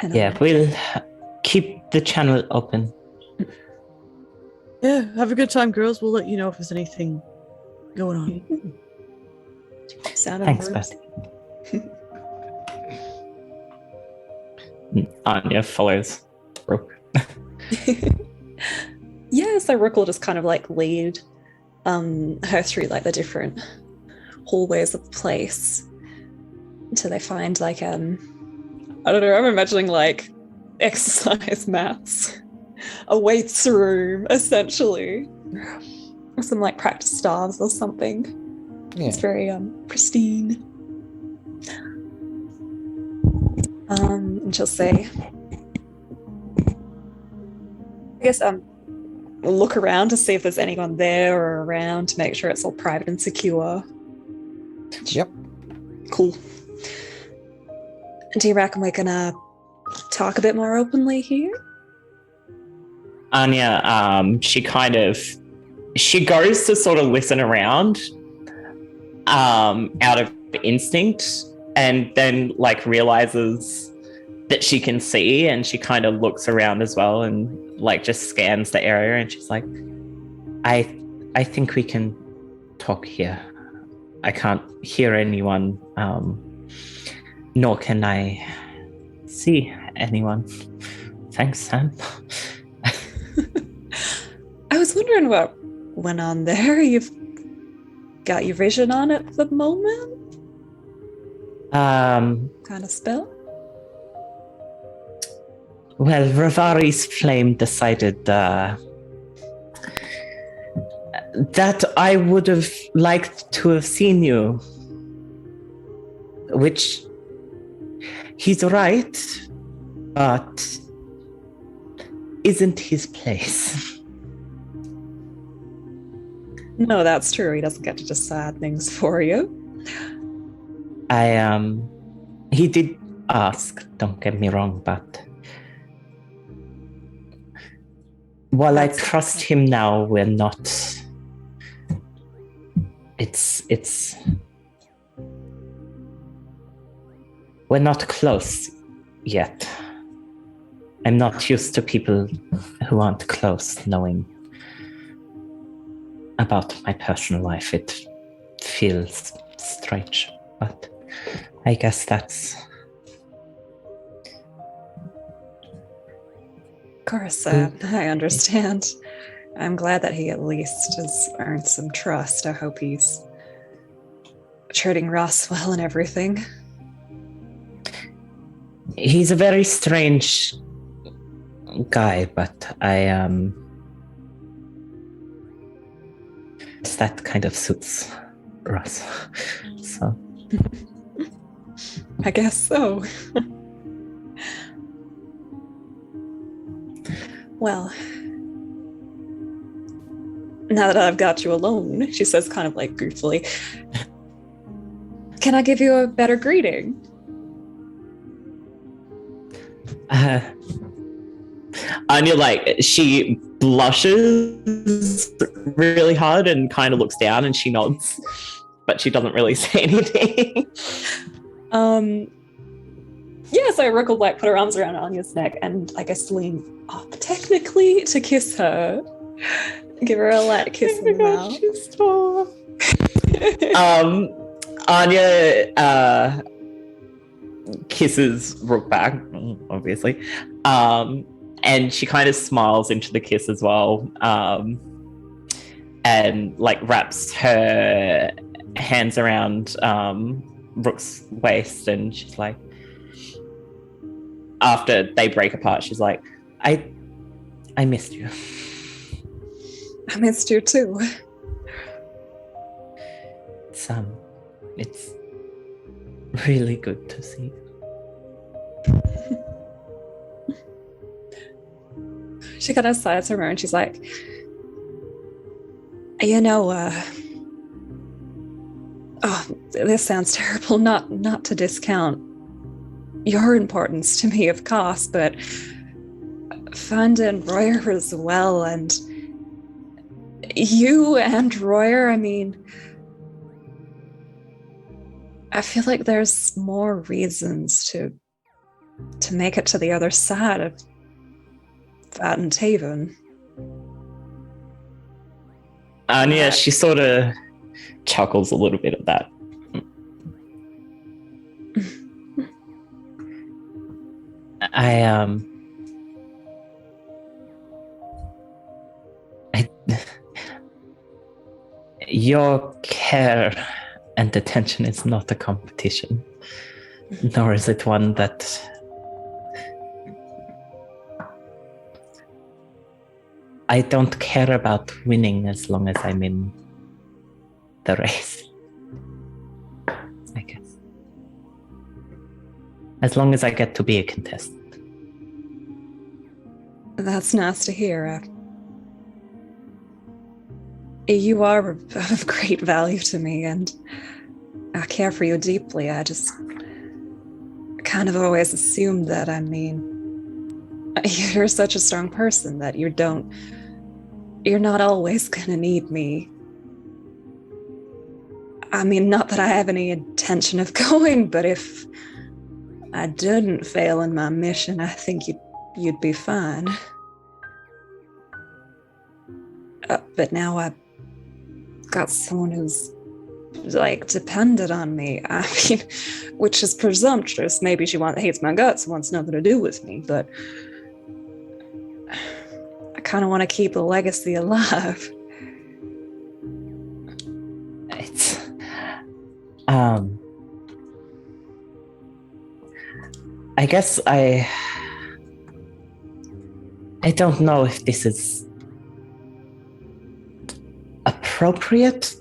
And, Yeah, we'll keep the channel open. Yeah, have a good time, girls. We'll let you know if there's anything going on. Sound of Thanks, words. Betty. Anya follows Rook. Yeah, so Rook will just kind of like lead her through like the different hallways of the place until they find like I don't know, I'm imagining like exercise mats, a weights room essentially, or some like practice staves or something. Yeah. It's very pristine. And she'll say, I guess we'll look around to see if there's anyone there or around to make sure it's all private and secure. Yep. Cool. Do you reckon we're gonna talk a bit more openly here? Anya, she goes to sort of listen around, out of instinct, and then like realizes that she can see, and she kind of looks around as well, and like just scans the area, and she's like, I think we can talk here. I can't hear anyone, nor can I see anyone. Thanks, Sam. I was wondering what went on there. You've got your vision on at the moment? Kind of spell? Well, Ravari's flame decided that I would have liked to have seen you. Which, he's right, but isn't his place. No, that's true. He doesn't get to decide things for you. He did ask, don't get me wrong, but while I trust him now, we're not. We're not close yet. I'm not used to people who aren't close knowing about my personal life. It feels strange, but I guess that's... Of course, I understand. I'm glad that he at least has earned some trust. I hope he's treating Ross well and everything. He's a very strange guy, but that kind of suits Ross. So I guess so. Well, now that I've got you alone, she says kind of like goofily, can I give you a better greeting? Anya, like, she blushes really hard and kind of looks down and she nods, but she doesn't really say anything. Yeah, so Rook will like put her arms around Anya's neck and I guess lean up technically to kiss her. Give her a light kiss in the mouth. Anya kisses Rook back, obviously. And she kind of smiles into the kiss as well. And like wraps her hands around Rook's waist, and she's like, after they break apart, she's like, I missed you. I missed you too. It's really good to see. She kind of sighs her and she's like, you know, oh, this sounds terrible, not to discount your importance to me, of course, but finding Royer as well, and you and Royer, I mean, I feel like there's more reasons to make it to the other side of that and Taven. Anya, she sort of chuckles a little bit at that. Your care and attention is not a competition, nor is it one that I don't care about winning as long as I'm in the race, I guess. as long as I get to be a contestant. That's nice to hear. You are of great value to me, and I care for you deeply. I just kind of always assumed that. I mean, you're such a strong person that you're not always gonna need me. I mean, not that I have any intention of going, but if I didn't fail in my mission, I think you'd be fine. But now I've got someone who's like dependent on me. I mean, which is presumptuous. Maybe she hates my guts and wants nothing to do with me, but I kind of want to keep the legacy alive. It's I guess I don't know if this is appropriate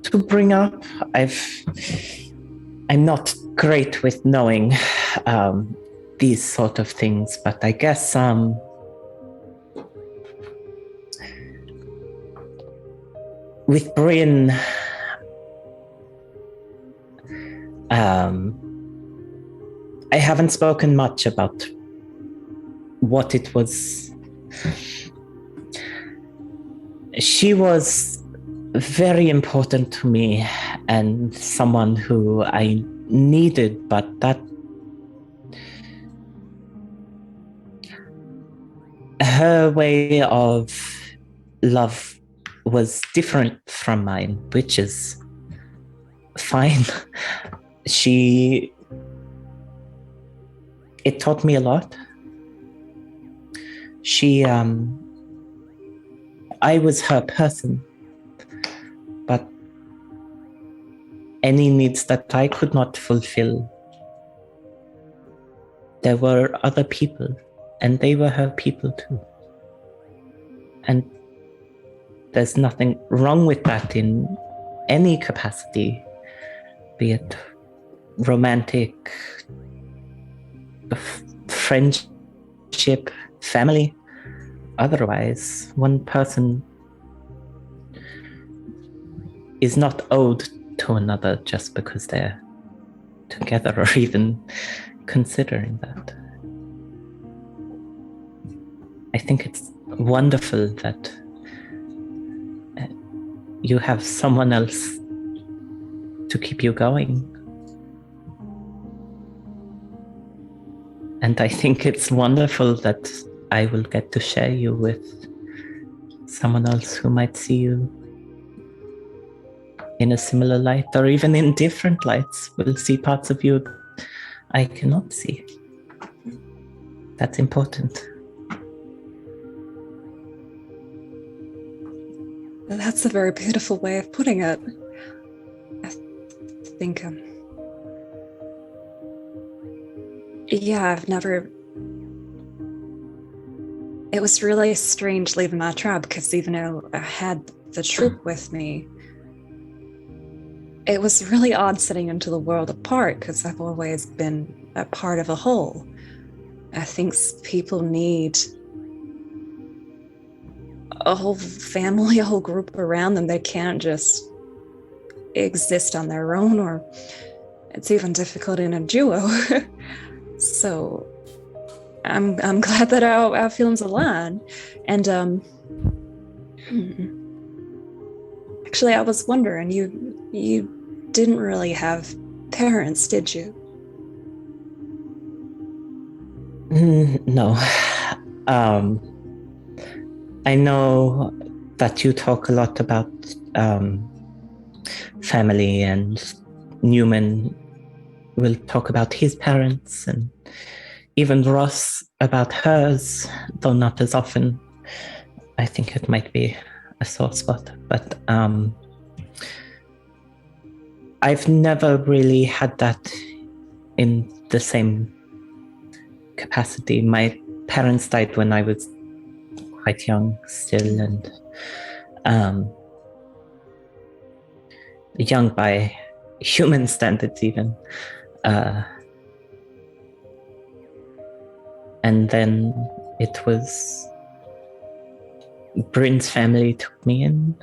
to bring up. I'm not great with knowing these sort of things, but I guess with Bryn, I haven't spoken much about what it was. She was very important to me and someone who I needed, but that her way of love was different from mine, which is fine. It taught me a lot. I was her person, but any needs that I could not fulfill, there were other people, and they were her people too. And there's nothing wrong with that in any capacity, be it romantic, friendship, family. Otherwise, one person is not owed to another just because they're together or even considering that. I think it's wonderful that you have someone else to keep you going. And I think it's wonderful that I will get to share you with someone else who might see you in a similar light, or even in different lights, will see parts of you I cannot see. That's important. That's a very beautiful way of putting it. I think, yeah, I've never... It was really strange leaving my tribe, because even though I had the troop with me, it was really odd sitting into the world apart, because I've always been a part of a whole. I think people need a whole family, a whole group around them. They can't just exist on their own, or it's even difficult in a duo. So I'm glad that our feelings align. And actually, I was wondering, you didn't really have parents, did you? No. I know that you talk a lot about family, and Neumann will talk about his parents, and even Ross about hers, though not as often. I think it might be a sore spot, but I've never really had that in the same capacity. My parents died when I was quite young still, and young by human standards even. And then it was Bryn's family took me in.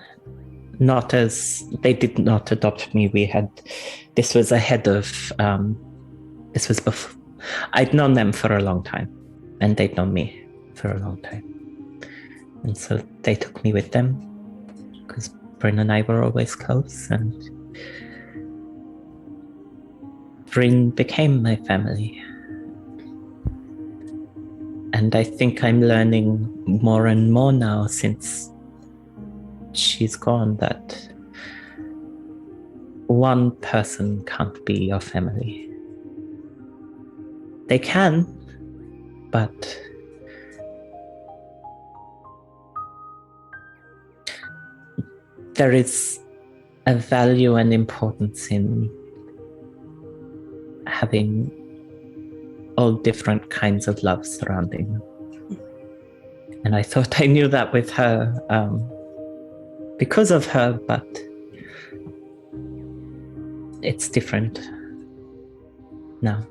They did not adopt me. This was ahead of, this was before. I'd known them for a long time, and they'd known me for a long time. And so they took me with them, because Bryn and I were always close, and Bryn became my family. And I think I'm learning more and more now since she's gone that one person can't be your family. They can, but there is a value and importance in having all different kinds of love surrounding them. And I thought I knew that with her because of her, but it's different now.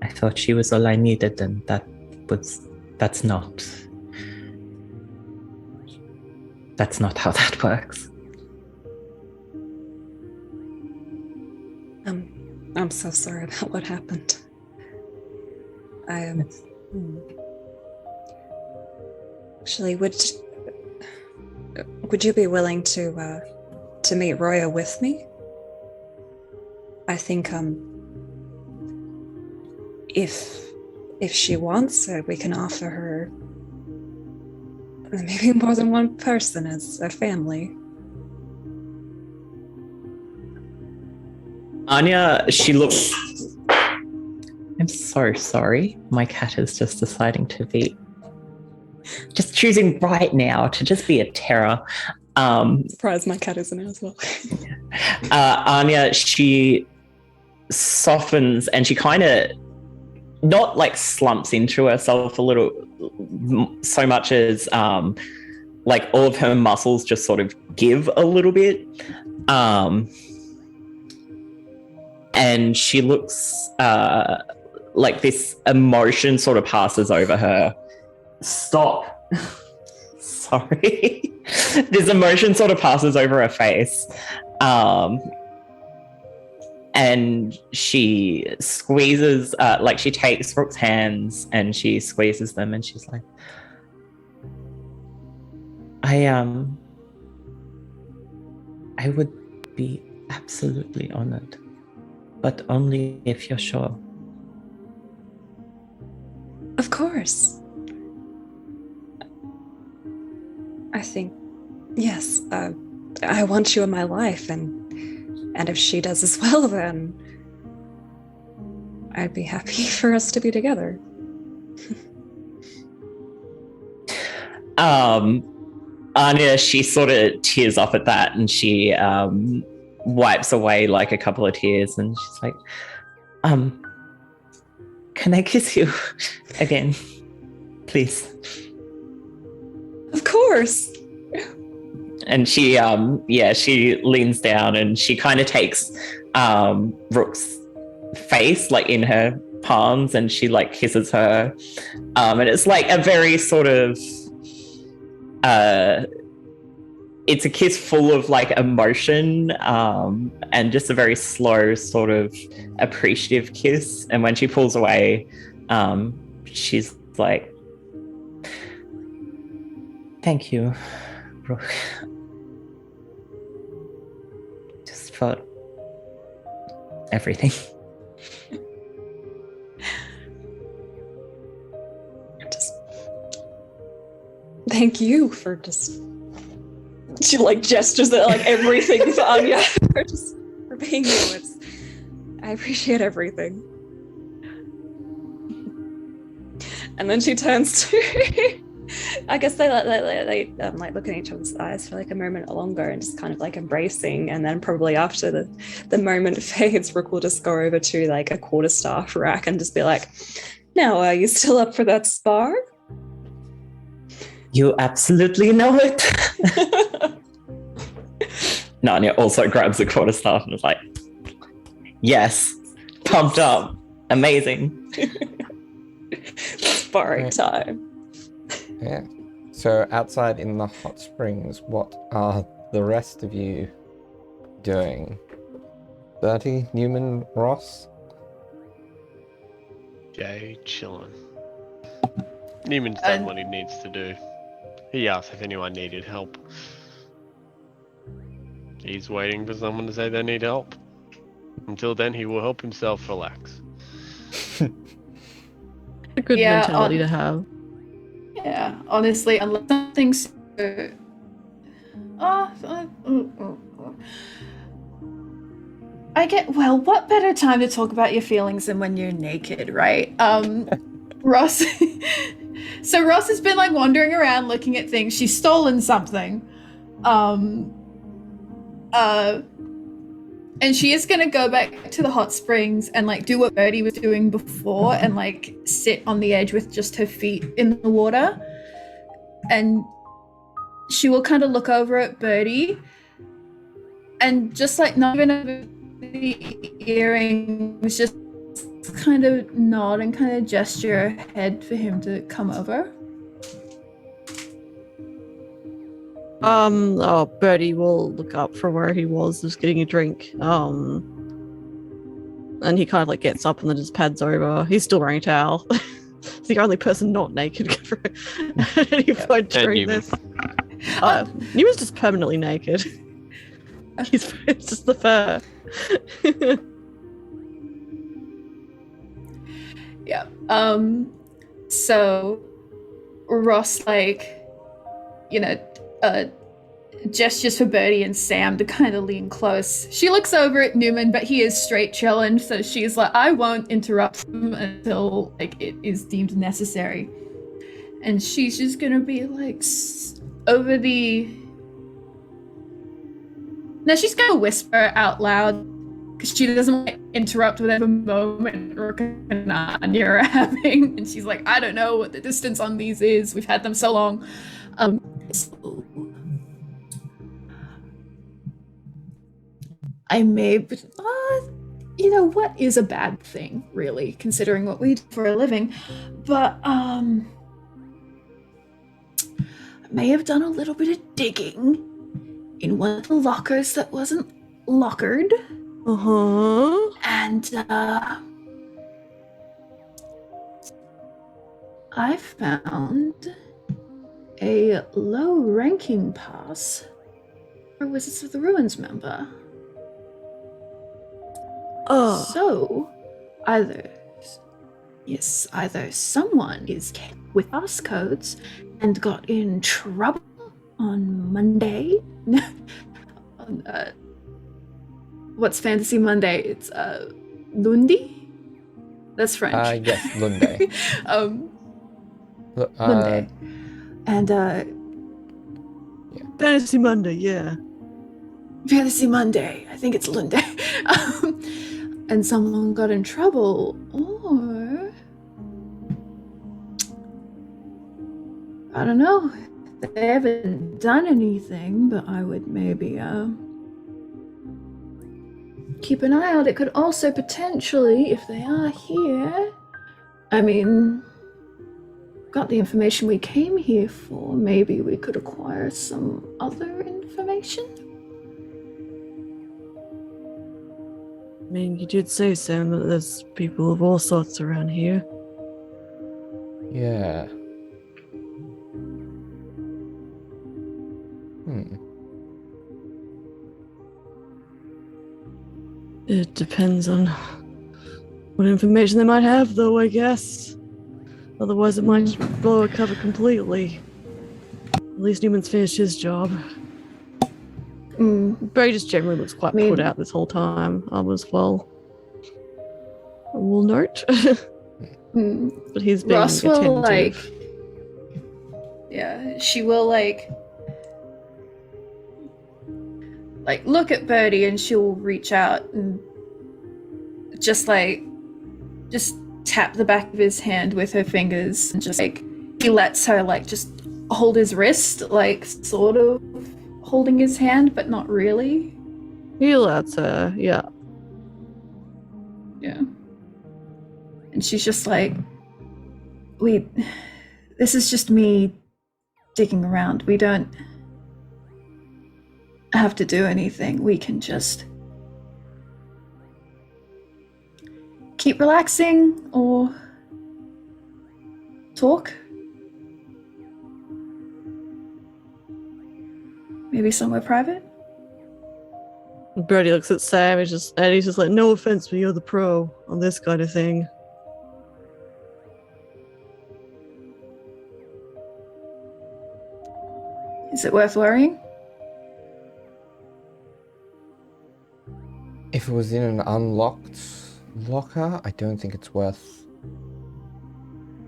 I thought she was all I needed, and that's not how that works. I'm so sorry about what happened. I am. Actually, would you be willing to meet Roya with me? I think if she wants, we can offer her maybe more than one person as a family. Anya, she looks... I'm so sorry. My cat is just deciding to be... just choosing right now to just be a terror. Surprised my cat isn't as well. Anya, she softens and she kind of not like slumps into herself a little so much as like all of her muscles just sort of give a little bit. And she looks like this emotion sort of passes over her. Stop. Sorry. This emotion sort of passes over her face. And she squeezes, like she takes Rook's hands and she squeezes them and she's like, I would be absolutely honored, but only if you're sure. Of course. I think, yes, I want you in my life, and if she does as well, then I'd be happy for us to be together. Anya, she sort of tears up at that, and she wipes away like a couple of tears, and she's like, can I kiss you again, please? Of course. And she, she leans down and she kind of takes Rook's face like in her palms and she like kisses her. And it's like a very sort of, it's a kiss full of like emotion and just a very slow sort of appreciative kiss. And when she pulls away, she's like, thank you, Rook. Just for everything. Just thank you for just... She like gestures at like everything for Anya for being you. I appreciate everything. And then she turns to... I guess they like look in each other's eyes for like a moment longer and just kind of like embracing, and then probably after the moment fades, Rook will just go over to like a quarterstaff rack and just be like, now are you still up for that spar? You absolutely know it. Anya also grabs the quarterstaff and is like, yes, pumped up, amazing. Sparring Right. time. Yeah. So outside in the hot springs, what are the rest of you doing? Bertie, Neumann, Ross? Jay chilling. Neiman's done what he needs to do. He asked if anyone needed help. He's waiting for someone to say they need help. Until then, he will help himself relax. A good Yeah, mentality to have. Yeah, honestly, unless something's I get, well, what better time to talk about your feelings than when you're naked, right? Ross so Ross has been like wandering around looking at things. She's stolen something. And she is gonna go back to the hot springs and like do what Birdie was doing before and like sit on the edge with just her feet in the water. And she will kind of look over at Birdie and just like not even over the earrings, just kind of nod and kind of gesture her head for him to come over. Birdie will look up from where he was, just getting a drink. And he kind of like gets up and then just pads over. He's still wearing a towel. He's the only person not naked at any point during this. Newman's just permanently naked. It's just the fur. Yeah. So Ross, like, gestures for Birdie and Sam to kind of lean close. She looks over at Neumann, but he is straight chilling, so she's like, I won't interrupt him until like it is deemed necessary. And she's just gonna be like over the. Now she's gonna whisper out loud because she doesn't want to interrupt whatever moment Rook and Anya are having. And she's like, I don't know what the distance on these is. We've had them so long. So I may, what is a bad thing, really, considering what we do for a living. But, I may have done a little bit of digging in one of the lockers that wasn't lockered. Uh-huh. And, I found a low-ranking pass for Wizards of the Ruins member. Oh. So, either someone is with passcodes and got in trouble on Monday. on, what's Fantasy Monday? It's Lundi? That's French. Yes, Lunday. Monday. And Fantasy Monday, yeah. Fantasy Monday. I think it's Lunday. And someone got in trouble, or I don't know. They haven't done anything, but I would maybe keep an eye out. It could also potentially, if they are here, I mean, got the information we came here for, maybe we could acquire some other information. I mean, you did say, Sam, that there's people of all sorts around here. Yeah. It depends on what information they might have, though, I guess. Otherwise, it might blow a cover completely. At least Newman's finished his job. Barry just generally looks quite put out this whole time. I will note. But he's being Ross will, attentive. she will, look at Birdie and she'll reach out and just tap the back of his hand with her fingers and he lets her, just hold his wrist, sort of holding his hand, but not really. He lets her, yeah. Yeah. And she's just like, this is just me digging around. We don't have to do anything. We can just keep relaxing or talk. Maybe somewhere private? Brody looks at Sam and he's just like, no offense, but you're the pro on this kind of thing. Is it worth worrying? If it was in an unlocked locker, I don't think it's worth...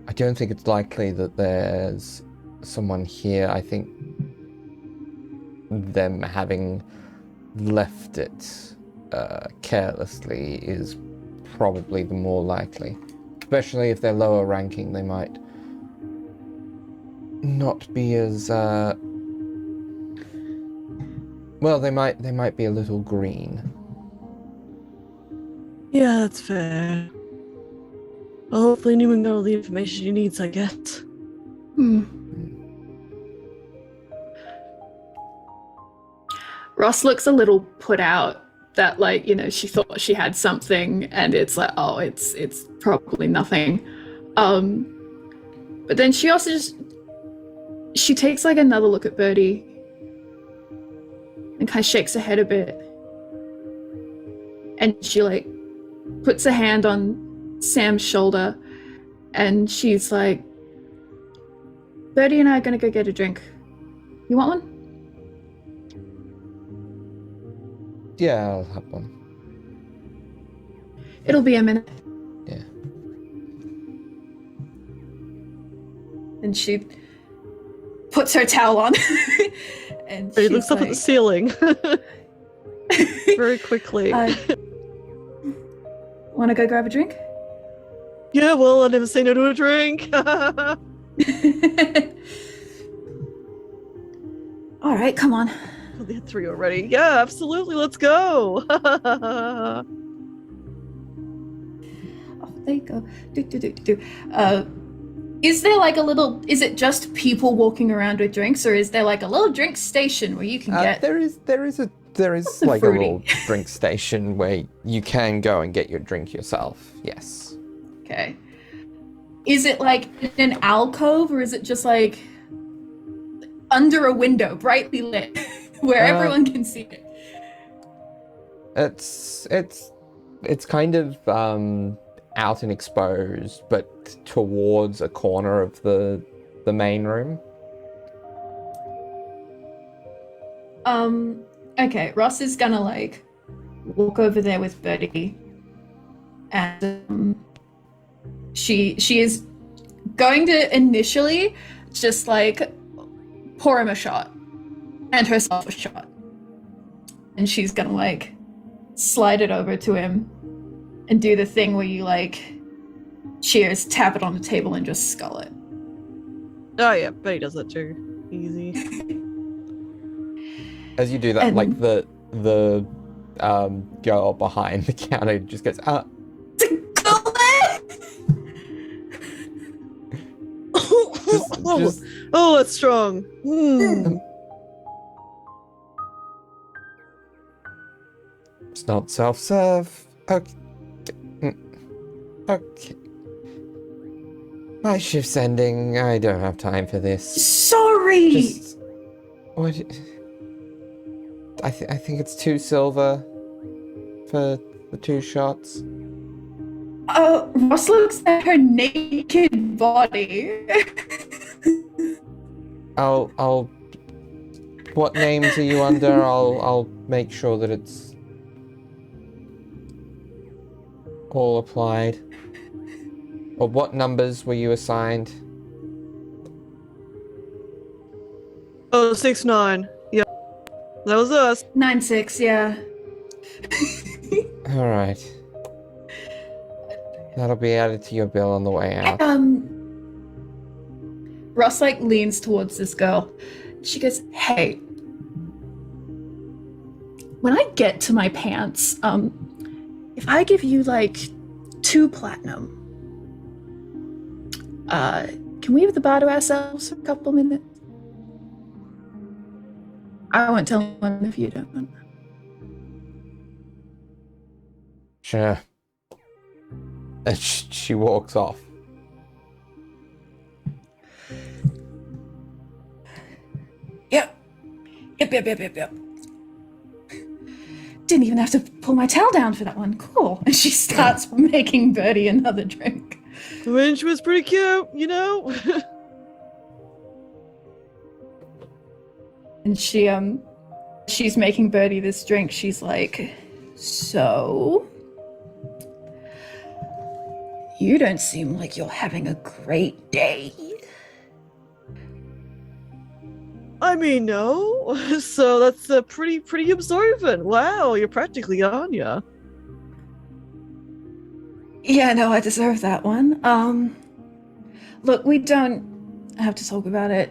I don't think it's likely that there's someone here. I think them having left it carelessly is probably the more likely. Especially if they're lower ranking, they might not be as... well, they might be a little green. Yeah, that's fair. Well, hopefully Neumann got all the information he needs, I guess. Ross looks a little put out that, like, you know, she thought she had something and it's like, oh, it's probably nothing. But then she also she takes like another look at Birdie and kind of shakes her head a bit. And she like puts a hand on Sam's shoulder and she's like, Birdie and I are gonna go get a drink. You want one? Yeah, I'll have one. It'll be a minute. Yeah. And she puts her towel on. And He looks up at the ceiling very quickly. Want to go grab a drink? Yeah, well, I never say no to a drink. All right, come on. They had 3 already. Yeah, absolutely. Let's go. Oh, there you go. Is there like a little? Is it just people walking around with drinks, or is there like a little drink station where you can get? There is like fruity. a little drink station where you can go and get your drink yourself. Yes. Okay. Is it like in an alcove, or is it just like under a window, brightly lit, where everyone can see it? It's kind of out and exposed, but towards a corner of the main room. Okay, Ross is gonna like walk over there with Birdie, and she is going to initially just like pour him a shot and herself a shot, and she's gonna like slide it over to him and do the thing where you like cheers, tap it on the table, and just skull it. Oh yeah, Betty does that too. Easy. As you do that, And- like the girl behind the counter just goes, just- Oh, that's strong. It's not self-serve. Okay. Okay. My shift's ending. I don't have time for this. Sorry. Just... What? I think it's 2 silver for the 2 shots. Ross looks at her naked body. I'll. What names are you under? I'll make sure that it's all applied. Or what numbers were you assigned? Oh, 6-9. Yeah, that was us. 9-6, yeah. All right. That'll be added to your bill on the way out. Ross like leans towards this girl. She goes, "Hey, when I get to my pants, if I give you like 2 platinum, Can we have the bar to ourselves for a couple of minutes? I won't tell anyone if you don't. Sure. And she walks off. Yep. Didn't even have to pull my towel down for that one. Cool. And she starts making Birdie another drink. When she was pretty cute, you know? And she's making Birdie this drink. She's like, so you don't seem like you're having a great day. I mean, no. So that's pretty observant. Wow, you're practically Anya. Yeah, no, I deserve that one. Look, we don't have to talk about it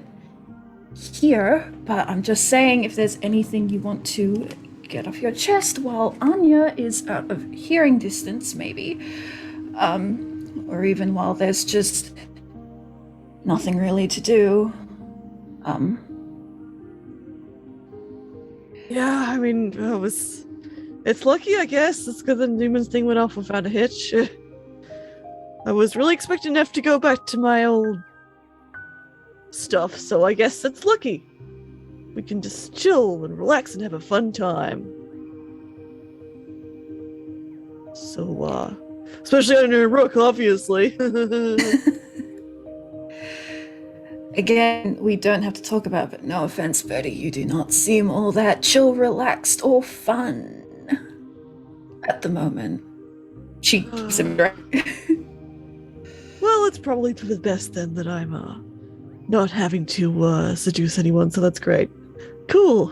here, but I'm just saying if there's anything you want to get off your chest while Anya is out of hearing distance, maybe. Or even while there's just nothing really to do. Yeah, I mean, it's lucky, I guess. It's because the Neumann thing went off without a hitch. I was really expecting F to go back to my old stuff, so I guess it's lucky. We can just chill and relax and have a fun time. So, especially under Rook, obviously. Again, we don't have to talk about it, but no offense, Birdie, you do not seem all that chill, relaxed, or fun at the moment. She keeps him direct. Well, it's probably for the best then that I'm not having to seduce anyone, so that's great. Cool.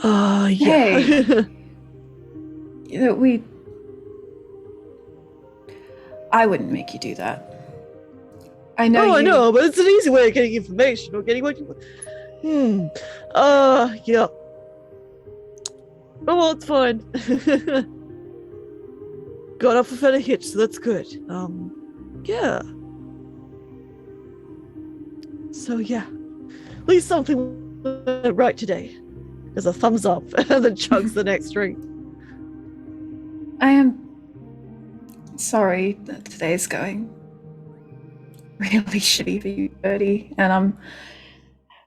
Yeah. Hey. You know, I wouldn't make you do that. I know. I know, but it's an easy way of getting information or getting what you. Yeah. Oh well, it's fine. Got off without a hitch, so that's good. Yeah. So yeah, at least something went right today. There's a thumbs up, and then chugs the next drink. I am sorry that today's going really shitty for you, Birdie, and I'm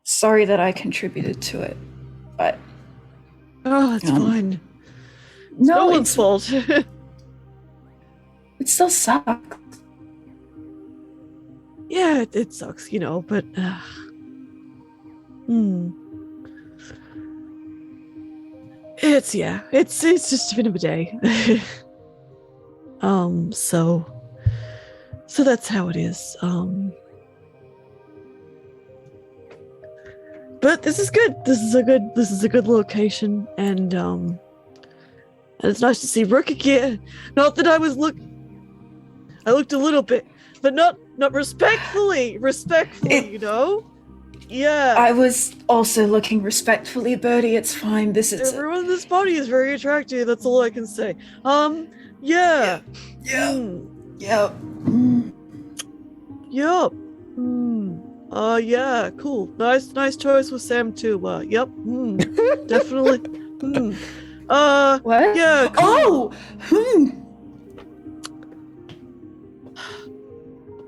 sorry that I contributed to it, but... Oh, it's fine. It's no one's fault. It still sucks. Yeah, it sucks, you know, but... It's just been a day. So that's how it is. But this is good. This is a good location, and it's nice to see Rook again. Not that I looked a little bit, but not respectfully, you know? Yeah. I was also looking respectfully, Birdie. It's fine. Everyone in this party is very attractive. That's all I can say. Yeah. Yep. Yup. Yeah, cool. Nice choice with Sam too. Yep. Definitely. What? Yeah. Cool. Oh!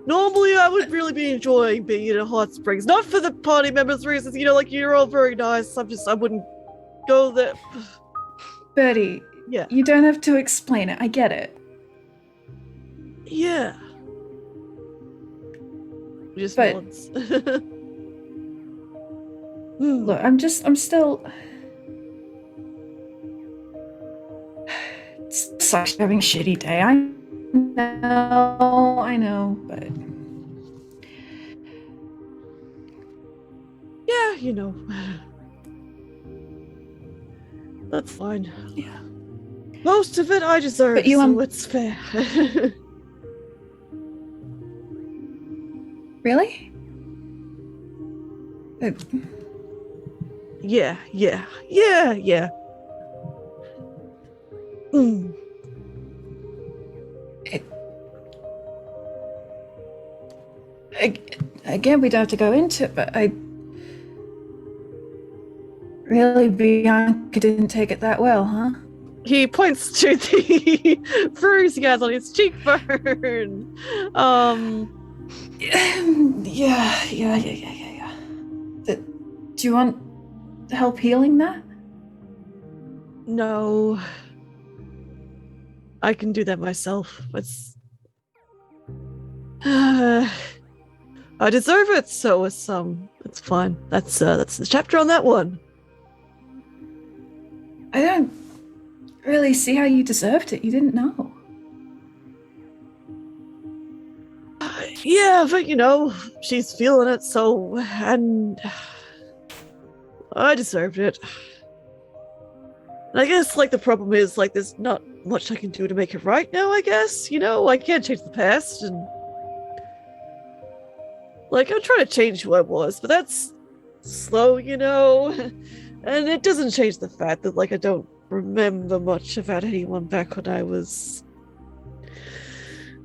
Normally, I would really be enjoying being in a hot springs. Not for the party members' reasons, you know, like, you're all very nice. I wouldn't go there. Birdie, Yeah. you don't have to explain it. I get it. Yeah. Just But- once. Look, I'm still... It sucks having a shitty day. I know, but... Yeah, you know. That's fine. Yeah. Most of it I deserve, But you, so it's fair. Really? Yeah. again, we don't have to go into it, but really, Bianca didn't take it that well, huh? He points to the bruise he has on his cheekbone. Yeah. Do you want help healing that? No. I can do that myself. I deserve it, so it's fine. That's the chapter on that one. I don't really see how you deserved it. You didn't know. Yeah, but she's feeling it, so, and I deserved it. And I guess, the problem is, there's not much I can do to make it right now, I guess. I can't change the past, and I'm trying to change who I was, but that's slow, and it doesn't change the fact that, I don't remember much about anyone back when I was,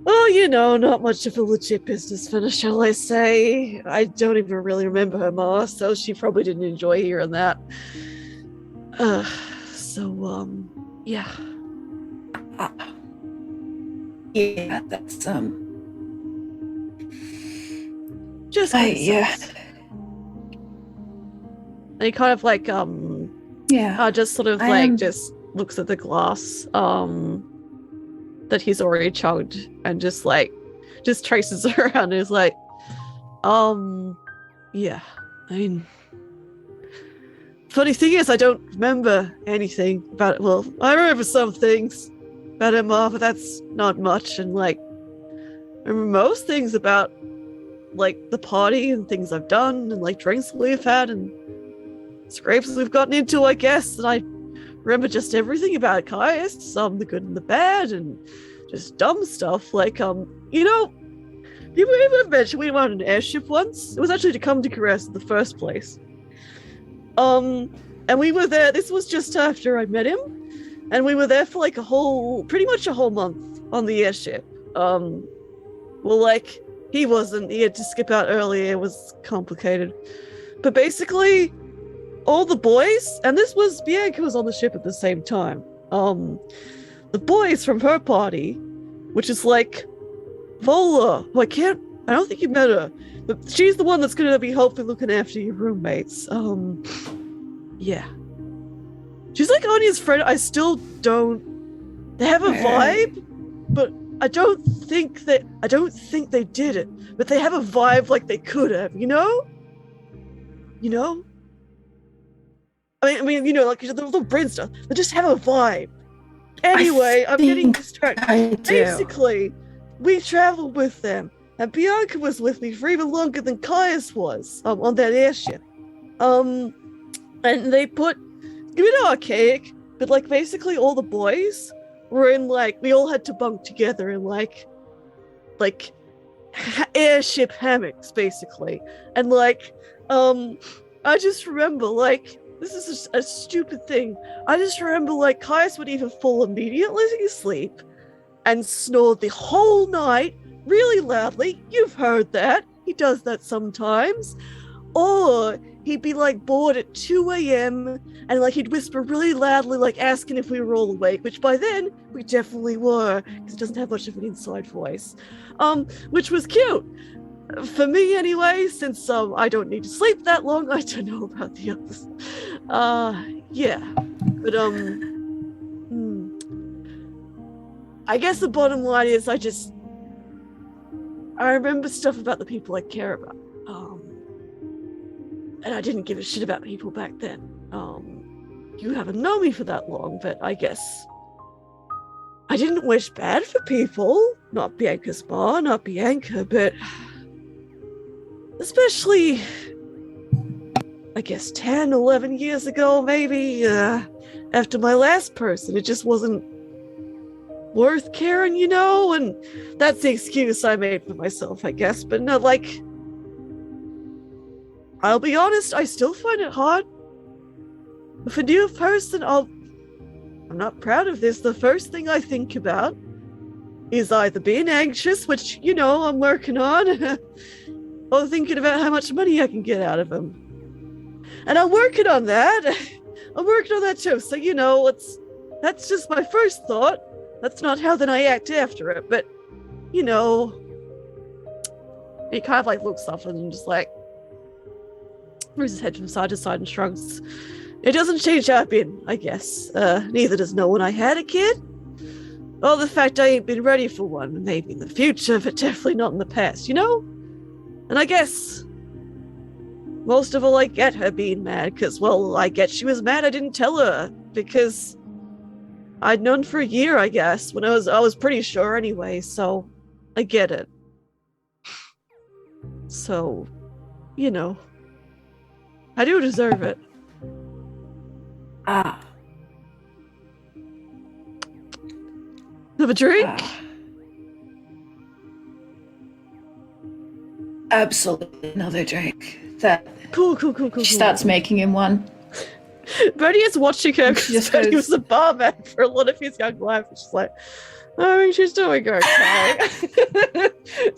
not much of a legit businessman, shall I say. I don't even really remember her ma, so she probably didn't enjoy hearing that. Yeah. Yeah, that's, just yeah. And he kind of yeah. just sort of just looks at the glass that he's already chugged and just traces around and is like, yeah. I mean, funny thing is, I don't remember anything about it. Well, I remember some things about him, but that's not much. And I remember most things about the party and things I've done and drinks we've had and scrapes we've gotten into, I guess. And I remember just everything about Caius, the good and the bad, and just dumb stuff. You even mentioned we went on an airship once. It was actually to come to Caress in the first place. And we were there. This was just after I met him, and we were there for pretty much a whole month on the airship. He wasn't. He had to skip out early. It was complicated. But basically, all the boys, and Bianca was on the ship at the same time. The boys from her party, which is Vola, who I don't think you met her, but she's the one that's going to be hopefully looking after your roommates. Yeah. She's Anya's friend. I still don't. They have a vibe, but I don't think they did it, but they have a vibe they could have, I mean, the little brain stuff. They just have a vibe. Anyway, I'm getting distracted. Basically, we traveled with them, and Bianca was with me for even longer than Caius was on that airship. And they put, archaic, but basically all the boys were in we all had to bunk together in airship hammocks basically, and I just remember this is a stupid thing. I just remember Caius would either fall immediately asleep and snore the whole night really loudly. You've heard that. He does that sometimes. Or he'd be bored at 2 a.m. and he'd whisper really loudly, asking if we were all awake, which by then we definitely were, because he doesn't have much of an inside voice. Which was cute. For me anyway, since I don't need to sleep that long. I don't know about the others. Yeah. But I guess the bottom line is I remember stuff about the people I care about. And I didn't give a shit about people back then. You haven't known me for that long, but I guess I didn't wish bad for people. Not Bianca's ma, not Bianca, but especially, I guess 10, 11 years ago, maybe, after my last person. It just wasn't worth caring, and that's the excuse I made for myself, I guess. But no, I'll be honest, I still find it hard. With a new person, I'm not proud of this. The first thing I think about is either being anxious, which, I'm working on, or thinking about how much money I can get out of him. And I'm working on that. I'm working on that too. So, that's just my first thought. That's not how then I act after it. But, he kind of looks up and just moves his head from side to side and shrugs. It doesn't change how I've been, I guess. Neither does no one I had a kid. Or the fact I ain't been ready for one. Maybe in the future, but definitely not in the past, And I guess most of all, I get her being mad, because, I get she was mad I didn't tell her, because I'd known for a year, I guess, when I was pretty sure anyway, so I get it. So, I do deserve it. Have a drink? Absolutely another drink. Cool. She starts making him one. Bertie is watching her because he was a barman for a lot of his young life. She's like, I mean, she's doing okay.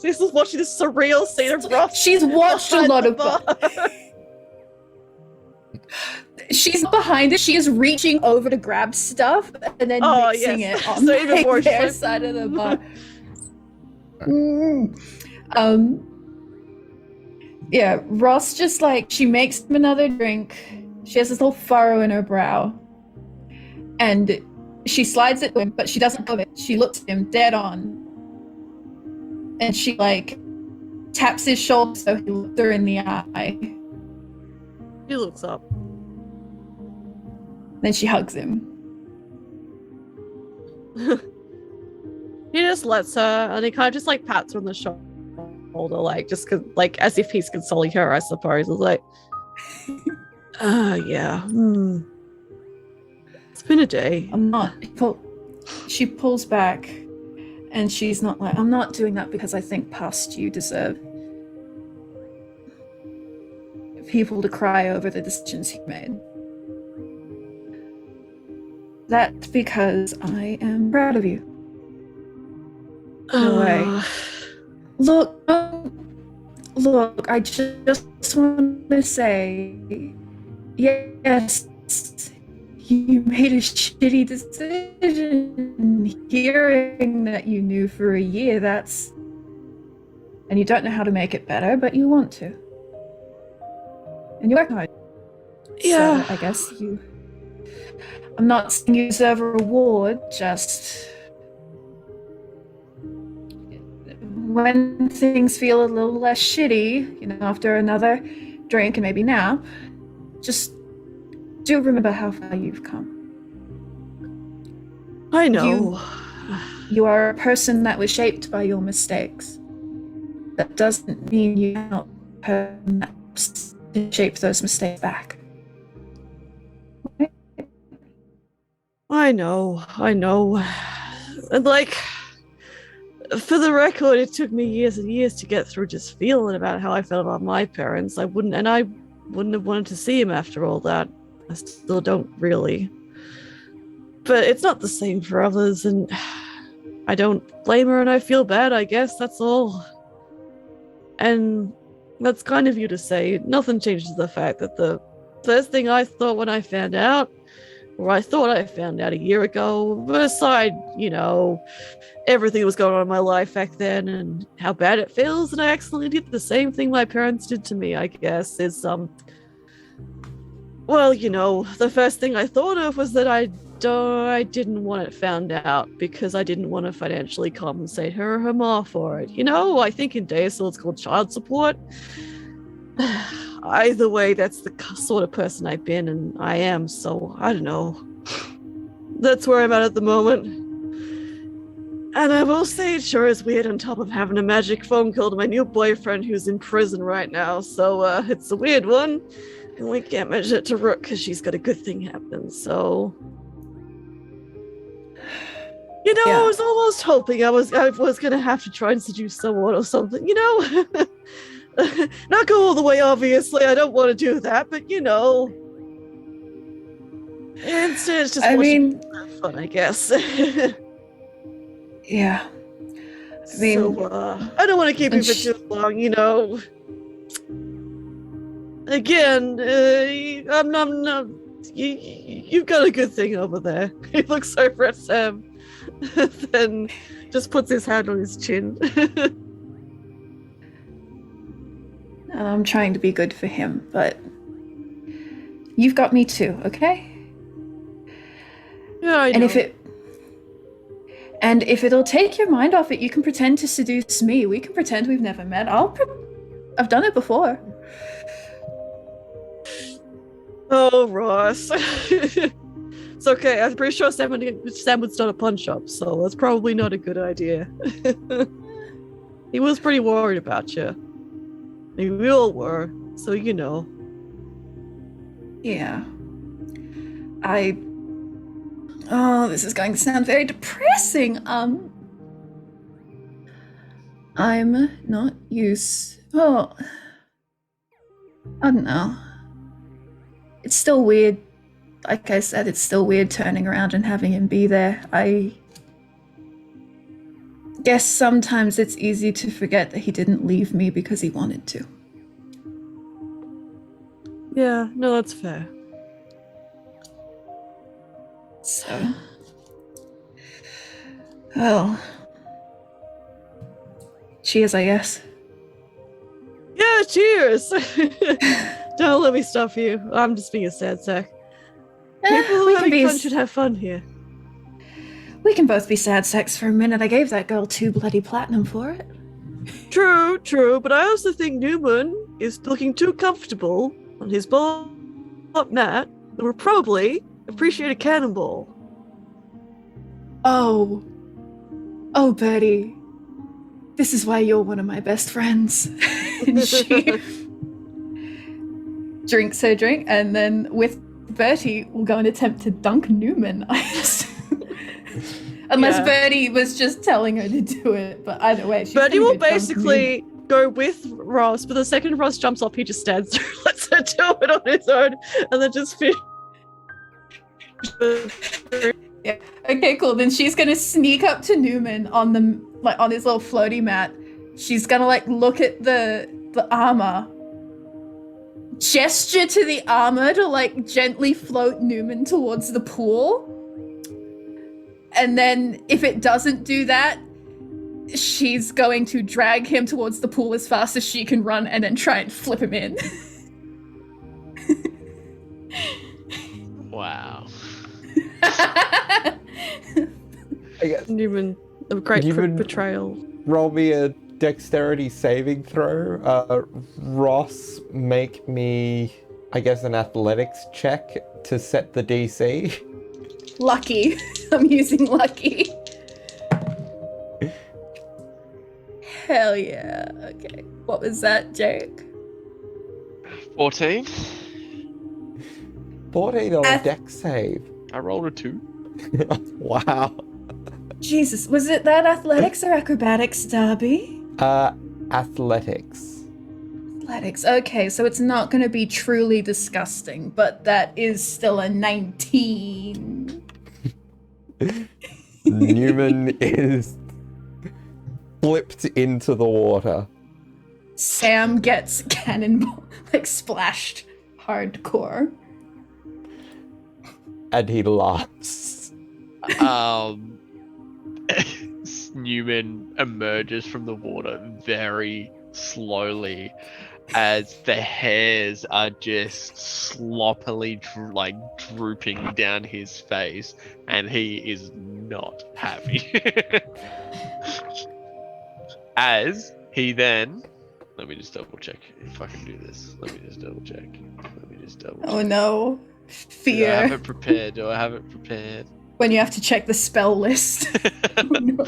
She's just watching this surreal scene of Ross. She's watched a lot of bar. She's behind it. She is reaching over to grab stuff and then mixing it on their side of the bar. Yeah, Ross just she makes him another drink. She has this little furrow in her brow. And she slides it to him, but she doesn't love it. She looks at him dead on. And she taps his shoulder so he looks her in the eye. He looks up. Then she hugs him. He just lets her, and he kind of just pats her on the shoulder, just cause, as if he's consoling her, I suppose. It's yeah. It's been a day. I'm not. She pulls back, and she's not I'm not doing that because I think past you deserve people to cry over the decisions he made. That's because I am proud of you. No way. Look, I just want to say, yes, you made a shitty decision. Hearing that you knew for a year, and you don't know how to make it better, but you want to. And you work hard. Yeah. So I guess I'm not saying you deserve a reward, just when things feel a little less shitty, after another drink and maybe nap, just do remember how far you've come. I know. You are a person that was shaped by your mistakes. That doesn't mean you're not a person that shape those mistakes back. I know. And for the record, it took me years and years to get through just feeling about how I felt about my parents. I wouldn't have wanted to see him after all that. I still don't really. But it's not the same for others, and I don't blame her, and I feel bad, I guess, that's all. And that's kind of you to say. Nothing changes the fact that the first thing I thought when I found out, or I thought I found out a year ago, aside, everything that was going on in my life back then and how bad it feels, and I accidentally did the same thing my parents did to me, I guess, is, the first thing I thought of was that I didn't want it found out because I didn't want to financially compensate her or her ma for it. I think in DSL it's called child support. Either way, that's the sort of person I've been and I am, so I don't know. That's where I'm at the moment. And I will say it sure is weird on top of having a magic phone call to my new boyfriend who's in prison right now, so it's a weird one. And we can't mention it to Rook because she's got a good thing happen, so... I was almost hoping I was gonna have to try and seduce someone or something, Not go all the way, obviously. I don't want to do that, but instead it's just fun, I guess. Yeah. I don't want to keep you for too long, Again, I'm not. You've got a good thing over there. He looks over at Sam, then just puts his hand on his chin. I'm trying to be good for him, but you've got me too, okay? Yeah, I know. And if it'll take your mind off it, you can pretend to seduce me. We can pretend we've never met. I've done it before. Oh, Ross. It's okay. I'm pretty sure Sam would start a pawn shop, so that's probably not a good idea. He was pretty worried about you. I mean, we all were, so you know. Yeah. Oh, this is going to sound very depressing. I'm not used. Oh, I don't know. It's still weird. Like I said, it's still weird turning around and having him be there. I guess sometimes it's easy to forget that he didn't leave me because he wanted to. Yeah, no, that's fair. So, well, cheers, I guess. Yeah, cheers! Don't let me stop you. I'm just being a sad sack. People who are having fun should have fun here. We can both be sad sacks for a minute. I gave that girl 2 bloody platinum for it. True, but I also think Neumann is looking too comfortable on his ball mat that would probably appreciate a cannonball. Oh, Bertie. This is why you're one of my best friends. And she drinks her drink, and then with Bertie, we'll go and attempt to dunk Neumann. Unless Bertie was just telling her to do it, but either way, Bertie will basically go with Ross, but the second Ross jumps off, he just stands there, lets her do it on his own, and then just Yeah. Okay, cool. Then she's gonna sneak up to Neumann on his little floaty mat. She's gonna look at the armor, gesture to the armor to gently float Neumann towards the pool. And then if it doesn't do that, she's going to drag him towards the pool as fast as she can run and then try and flip him in. Wow. I guess Neumann, a great betrayal. roll me a dexterity saving throw. Ross, make me, I guess, an athletics check to set the DC. Lucky. I'm using lucky. Hell yeah. Okay. What was that, Jake? 14. 14 on a dex save. I rolled a 2. Wow. Jesus, was it that athletics or acrobatics, Darby? Athletics. Athletics. Okay, so it's not going to be truly disgusting, but that is still a 19. Neumann is flipped into the water. Sam gets cannonball, splashed hardcore. And he laughs. Neumann emerges from the water very slowly as the hairs are just sloppily drooping down his face, and he is not happy. As he then, let me just double check if I can do this. Let me just double check. Oh no. Fear. Do I have it prepared? When you have to check the spell list. Oh no.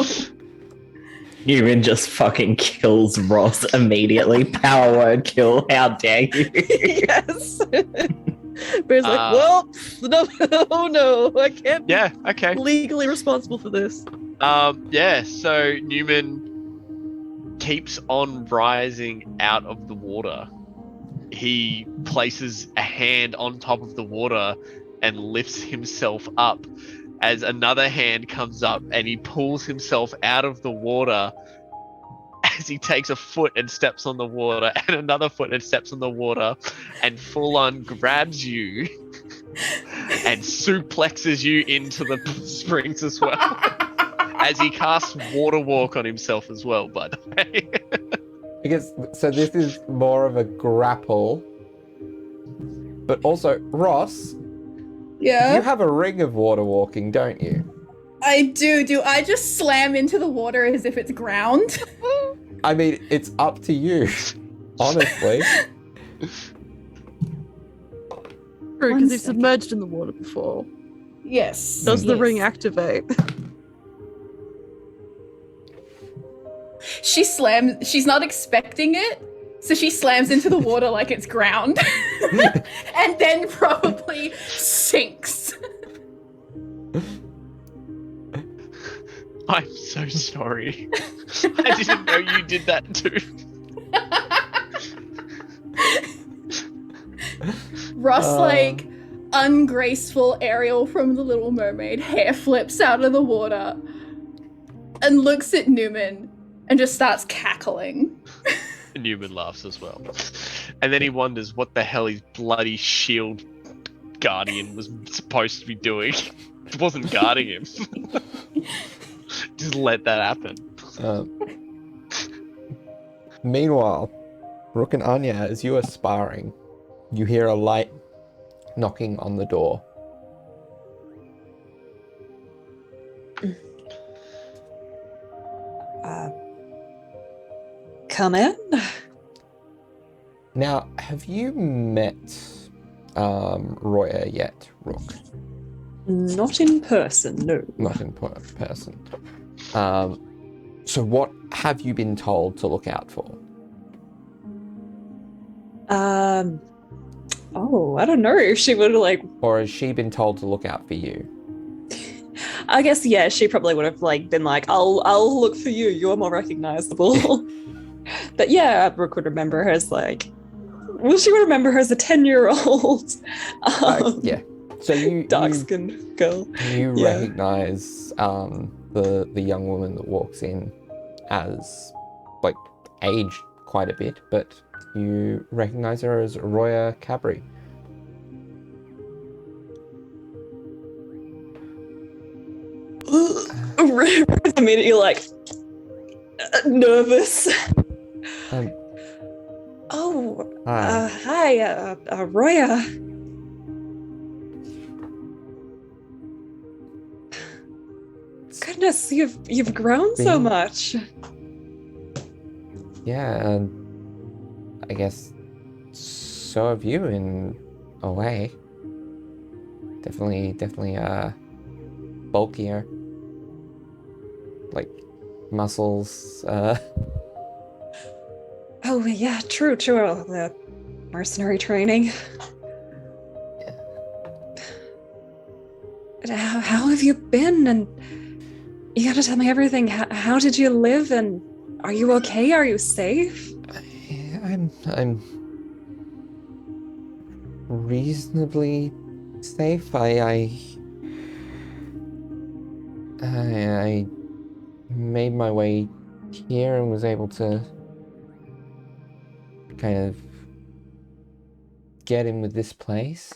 Neumann just fucking kills Ross immediately. Power word kill. How dare you? Yes. Bear's oh no, I can't be legally responsible for this. So Neumann keeps on rising out of the water. He places a hand on top of the water and lifts himself up as another hand comes up and he pulls himself out of the water as he takes a foot and steps on the water, and another foot and steps on the water, and full on grabs you and suplexes you into the springs as well. As he casts water walk on himself as well, by the way. I guess, so this is more of a grapple. But also, Ross, Yeah. you have a ring of water walking, don't you? I do. Do I just slam into the water as if it's ground? I mean, it's up to you, honestly. True, One because he's second. submerged in the water before. Yes. Does the yes. ring activate? She slams. She's not expecting it, so she slams into the water like it's ground, and then probably sinks. I'm so sorry. I didn't know you did that too. Ross, like, ungraceful Ariel from The Little Mermaid, hair flips out of the water and looks at Neumann and just starts cackling. Neumann laughs as well. And then he wonders what the hell his bloody shield guardian was supposed to be doing. It wasn't guarding him. Just let that happen. Meanwhile, Rook and Anya, as you are sparring, you hear a light knocking on the door. Come in. Now, have you met Roya yet, Rook? Not in person, no. Not in person. So what have you been told to look out for? Oh, I don't know if she would have, like, Or has she been told to look out for you? I guess, yeah, she probably would have, like, been like, I'll look for you, you're more recognizable. But yeah, Brooke would remember her as, like, well, she would remember her as a 10-year-old. Yeah. So you dark-skinned girl. You Yeah. recognize the young woman that walks in as, like, aged quite a bit, but you recognize her as Roya Cabri. Immediately, like, nervous. Um, Oh, hi. hi, Roya. Goodness, you've grown so Been- much. Yeah, I guess so have you in a way. Definitely, bulkier. Like, muscles, Oh yeah, true. The mercenary training. But how have you been? And you gotta tell me everything. How did you live? And are you okay? Are you safe? I'm reasonably safe. I made my way here and was able to kind of get in with this place.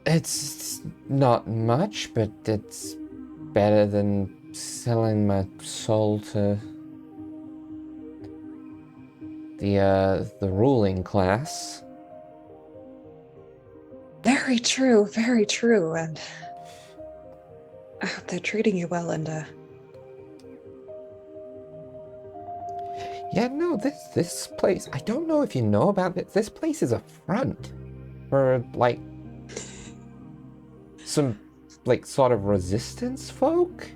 It's not much, but it's better than selling my soul to the ruling class. Very true. Very true. And I hope they're treating you well. And Yeah, no, this place, I don't know if you know about it. This place is a front for, like, some, like, sort of resistance folk.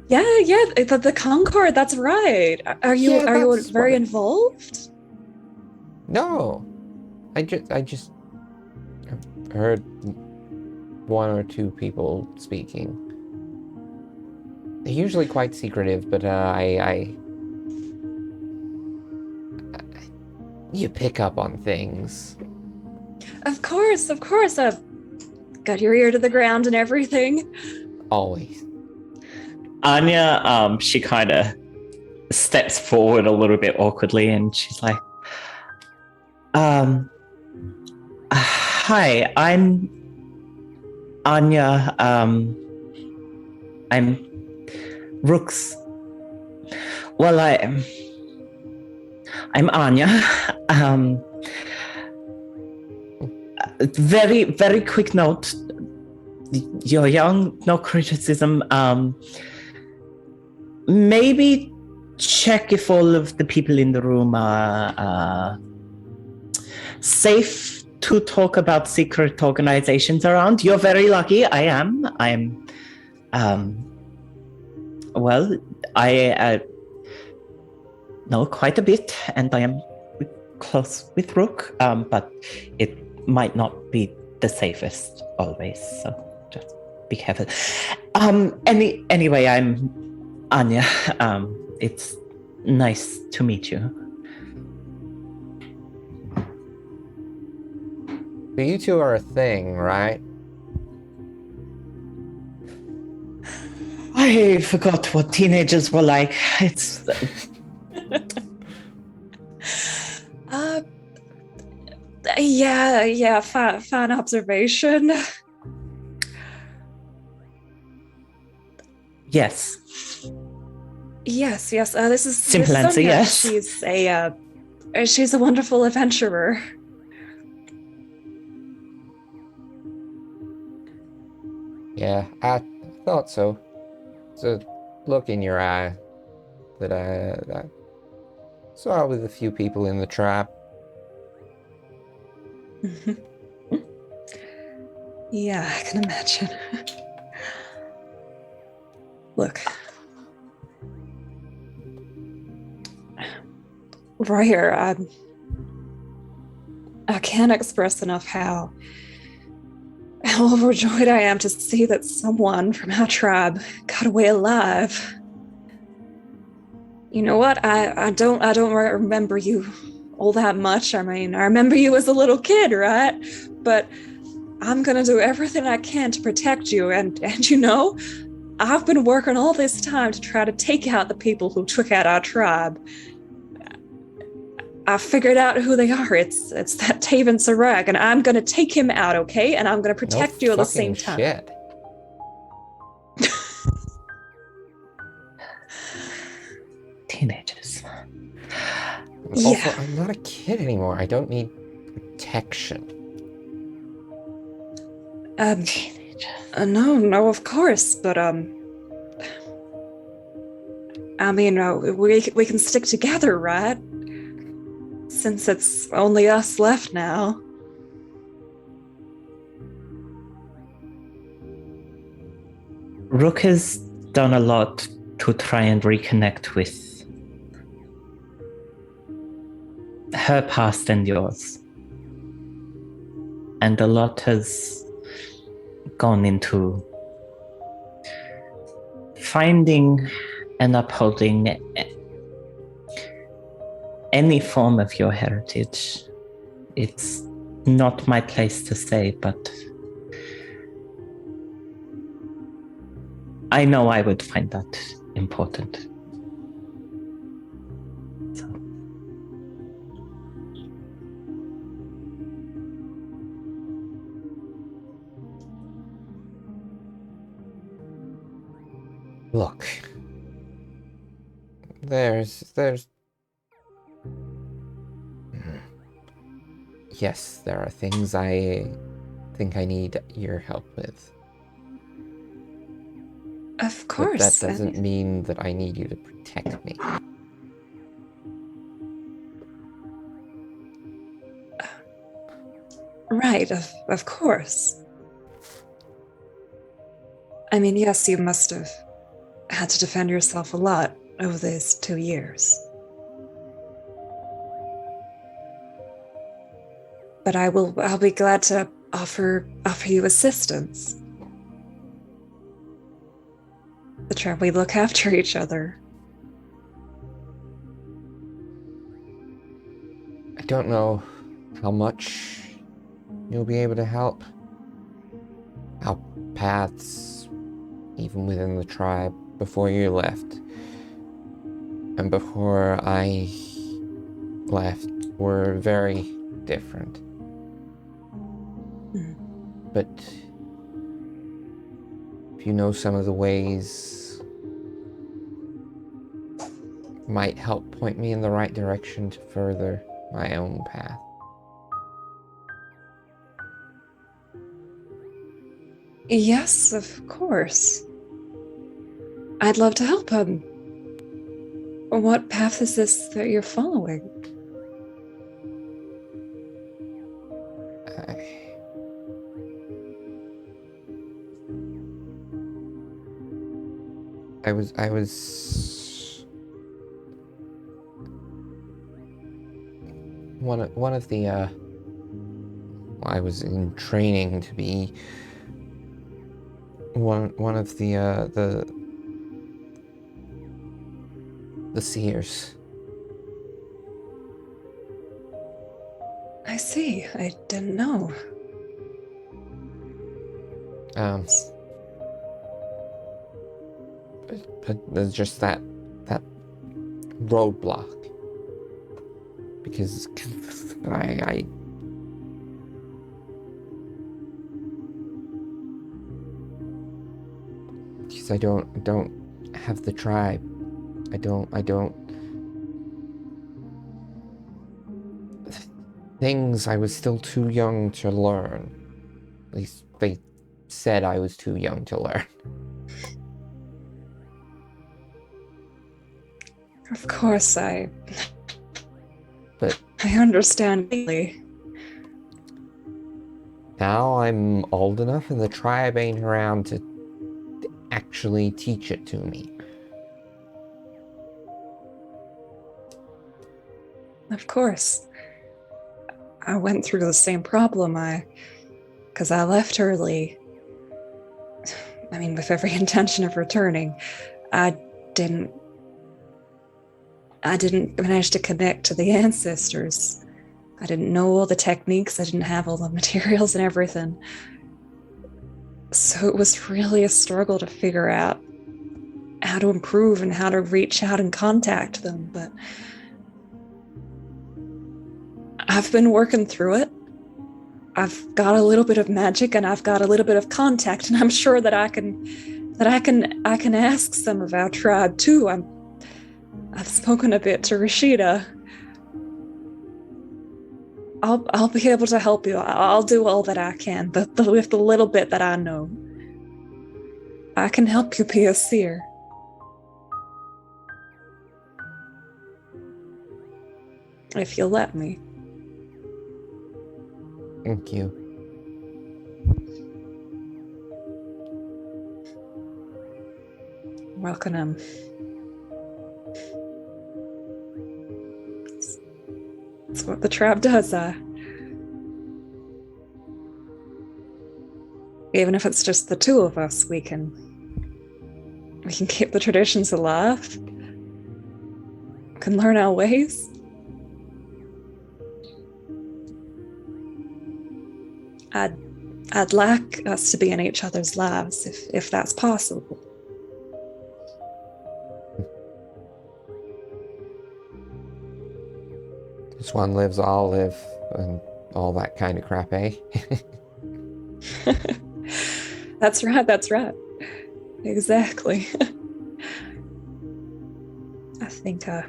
yeah, the Concord. That's right. Are you Yeah, that's very what- involved? No, I just heard one or two people speaking. They're usually quite secretive, but you pick up on things. Of course. Got your ear to the ground and everything? Always. Anya, she kind of steps forward a little bit awkwardly, and she's like, "Hi, I'm Anya. I'm Rook's. Well, I'm Anya. Very, very quick note. You're young, no criticism. Maybe check if all of the people in the room are safe to talk about secret organizations around. You're very lucky. I am. Well, I know quite a bit, and I am close with Rook, but it might not be the safest always, so just be careful. Anyway, I'm Anya. It's nice to meet you. So you two are a thing, right? I forgot what teenagers were like. It's Yeah, fine observation. yes. Yes. This is Simple answer, Sonia. yes. She's a wonderful adventurer. Yeah, I thought so. It's a look in your eye that I saw with a few people in the tribe. Yeah, I can imagine. Look. Right here, I can't express enough how overjoyed I am to see that someone from our tribe got away alive. You know what? I don't remember you all that much. I mean, I remember you as a little kid, right? But I'm gonna do everything I can to protect you, and you know, I've been working all this time to try to take out the people who took out our tribe. I figured out who they are. It's that Taven Sarag, and I'm gonna take him out, okay? And I'm gonna protect you at the same time. Shit. Teenagers. Yeah. Also, I'm not a kid anymore. I don't need protection. No, of course, but I mean, we can stick together, right? Since it's only us left now. Rook has done a lot to try and reconnect with her past and yours. And a lot has gone into finding and upholding any form of your heritage. It's not my place to say, but I know I would find that important. So. Look. There's Yes, there are things I think I need your help with. Of course. But that doesn't mean that I need you to protect me. Right, of course. I mean, yes, you must have had to defend yourself a lot over these 2 years. But I'll be glad to offer you assistance. The time we look after each other. I don't know how much you'll be able to help. our paths, even within the tribe, before you left, and before I left, were very different. But if you know some of the ways, might help point me in the right direction to further my own path. Yes, of course. I'd love to help him. What path is this that you're following? I was one of the I was in training to be one of the seers. I see. I didn't know. But there's just that roadblock because I because I don't have the tribe. I don't things I was still too young to learn. At least they said I was too young to learn. Of course, But I understand completely. now I'm old enough and the tribe ain't around to actually teach it to me. Of course. I went through the same problem. Because I left early. I mean, with every intention of returning. I didn't manage to connect to the ancestors. I didn't know all the techniques. I didn't have all the materials and everything. So it was really a struggle to figure out how to improve and how to reach out and contact them. But I've been working through it. I've got a little bit of magic and I've got a little bit of contact, and I'm sure that I can ask some of our tribe too. I've spoken a bit to Rashida. I'll be able to help you. I'll do all that I can, with the little bit that I know. I can help you be a seer. If you'll let me. Thank you. Welcome. That's what the tribe does. Even if it's just the two of us, we can keep the traditions alive. We can learn our ways. I'd like us to be in each other's lives if that's possible. This one lives, I'll live, and all that kind of crap, eh? That's right. Exactly. I think our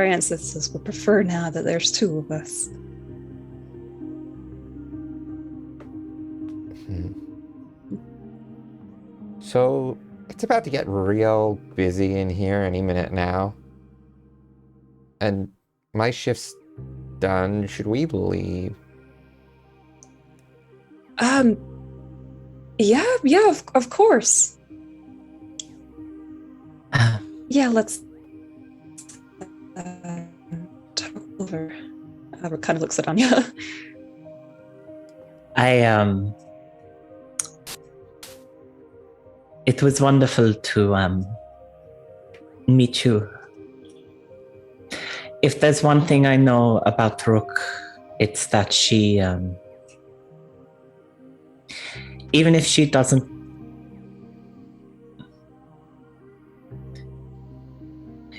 ancestors would prefer now that there's two of us. So, it's about to get real busy in here any minute now. And my shift's done. Should we leave? Yeah, of course. Yeah, let's talk over. Albert kind of looks at Anya. It was wonderful to meet you. If there's one thing I know about Rook, it's that she even if she doesn't,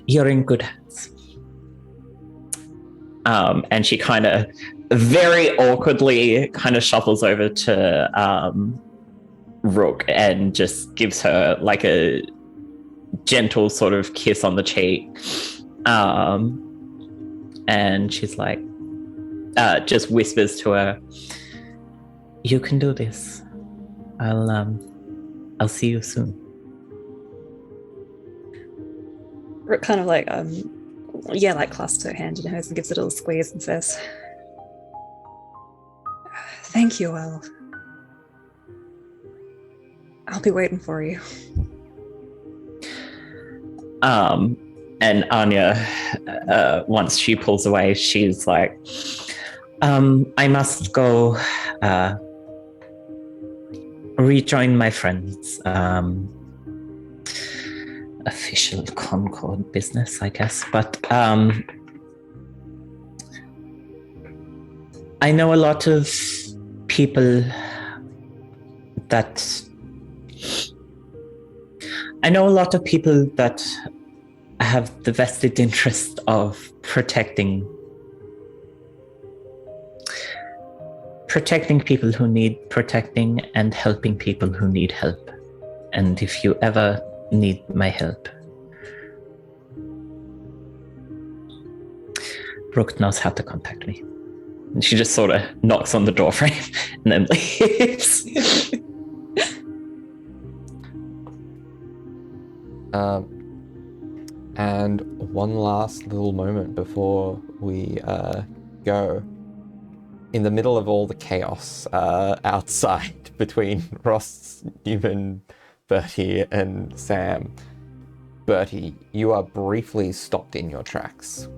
you're in good hands. And she kind of very awkwardly kind of shuffles over to Rook and just gives her like a gentle sort of kiss on the cheek. And she's like, just whispers to her, "You can do this. I'll see you soon." Rook kind of like, like clasps her hand in hers and gives it a little squeeze and says, "Thank you, I'll be waiting for you." And Anya, once she pulls away, she's like, "I must go rejoin my friends. Official Concord business, I guess. But I know a lot of people that have the vested interest of protecting people who need protecting and helping people who need help. And if you ever need my help, Rook knows how to contact me." And she just sort of knocks on the doorframe and then leaves. And one last little moment before we go. In the middle of all the chaos outside between Ross, Neumann, Bertie, and Sam, Bertie, you are briefly stopped in your tracks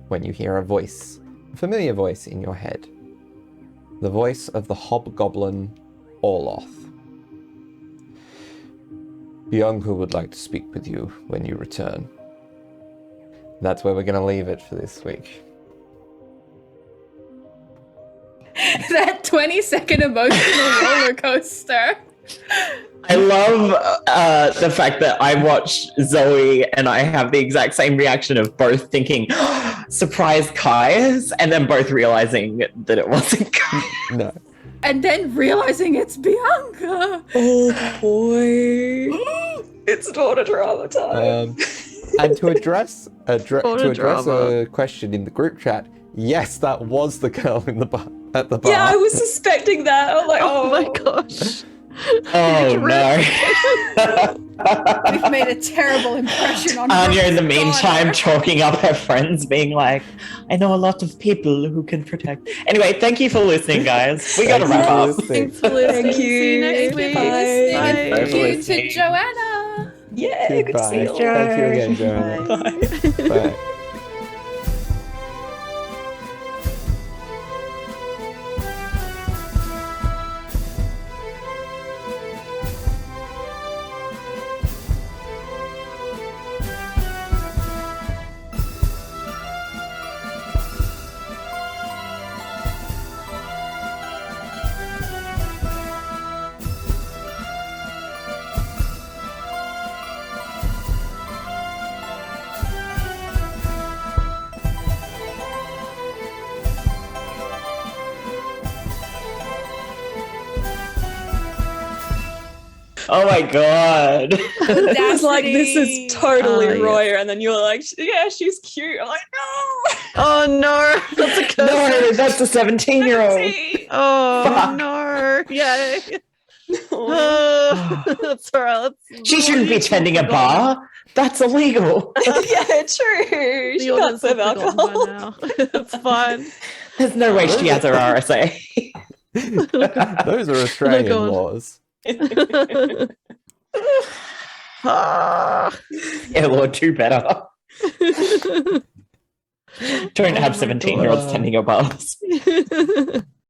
when you hear a voice, a familiar voice in your head. The voice of the hobgoblin Orloth. "Bianca would like to speak with you when you return." That's where we're going to leave it for this week. That 20-second emotional roller coaster. I love the fact that I watch Zoe and I have the exact same reaction of both thinking, "Surprise Kai's," and then both realizing that it wasn't Kai. No. And then realizing it's Bianca. Oh boy. It's daughter drama time. And to address a drama. question in the group chat, yes, that was the girl in the bar at the bar. Yeah, I was suspecting that. I was like, Oh my gosh. Oh no. We've made a terrible impression on Anya, in the Rook's meantime, daughter. chalking up her friends, being like, "I know a lot of people who can protect." Anyway, thank you for listening, guys. We gotta wrap up. Thanks for listening. Thank you. See you next Thank you week. for listening. Bye. And thank you to Listening. Joanna. Yeah, good to see Goodbye. you. Thank you again, Joanna. Bye. Oh my god. It was like, this is totally Ah, yes. Royer, and then you're like, yeah, she's cute. I'm like, no. Oh no, that's a curse. No, that's a 17-year-old. Oh Fuck. no. Yay. That's all right. She shouldn't be tending a bar. That's illegal. Yeah, true. The She can't audience serve has forgotten by alcohol. now. It's fine. There's no way she has her RSA. Those are Australian God. laws. Ah. Yeah, Lord, do better. Don't have Oh my 17-year-olds tending your bars. God.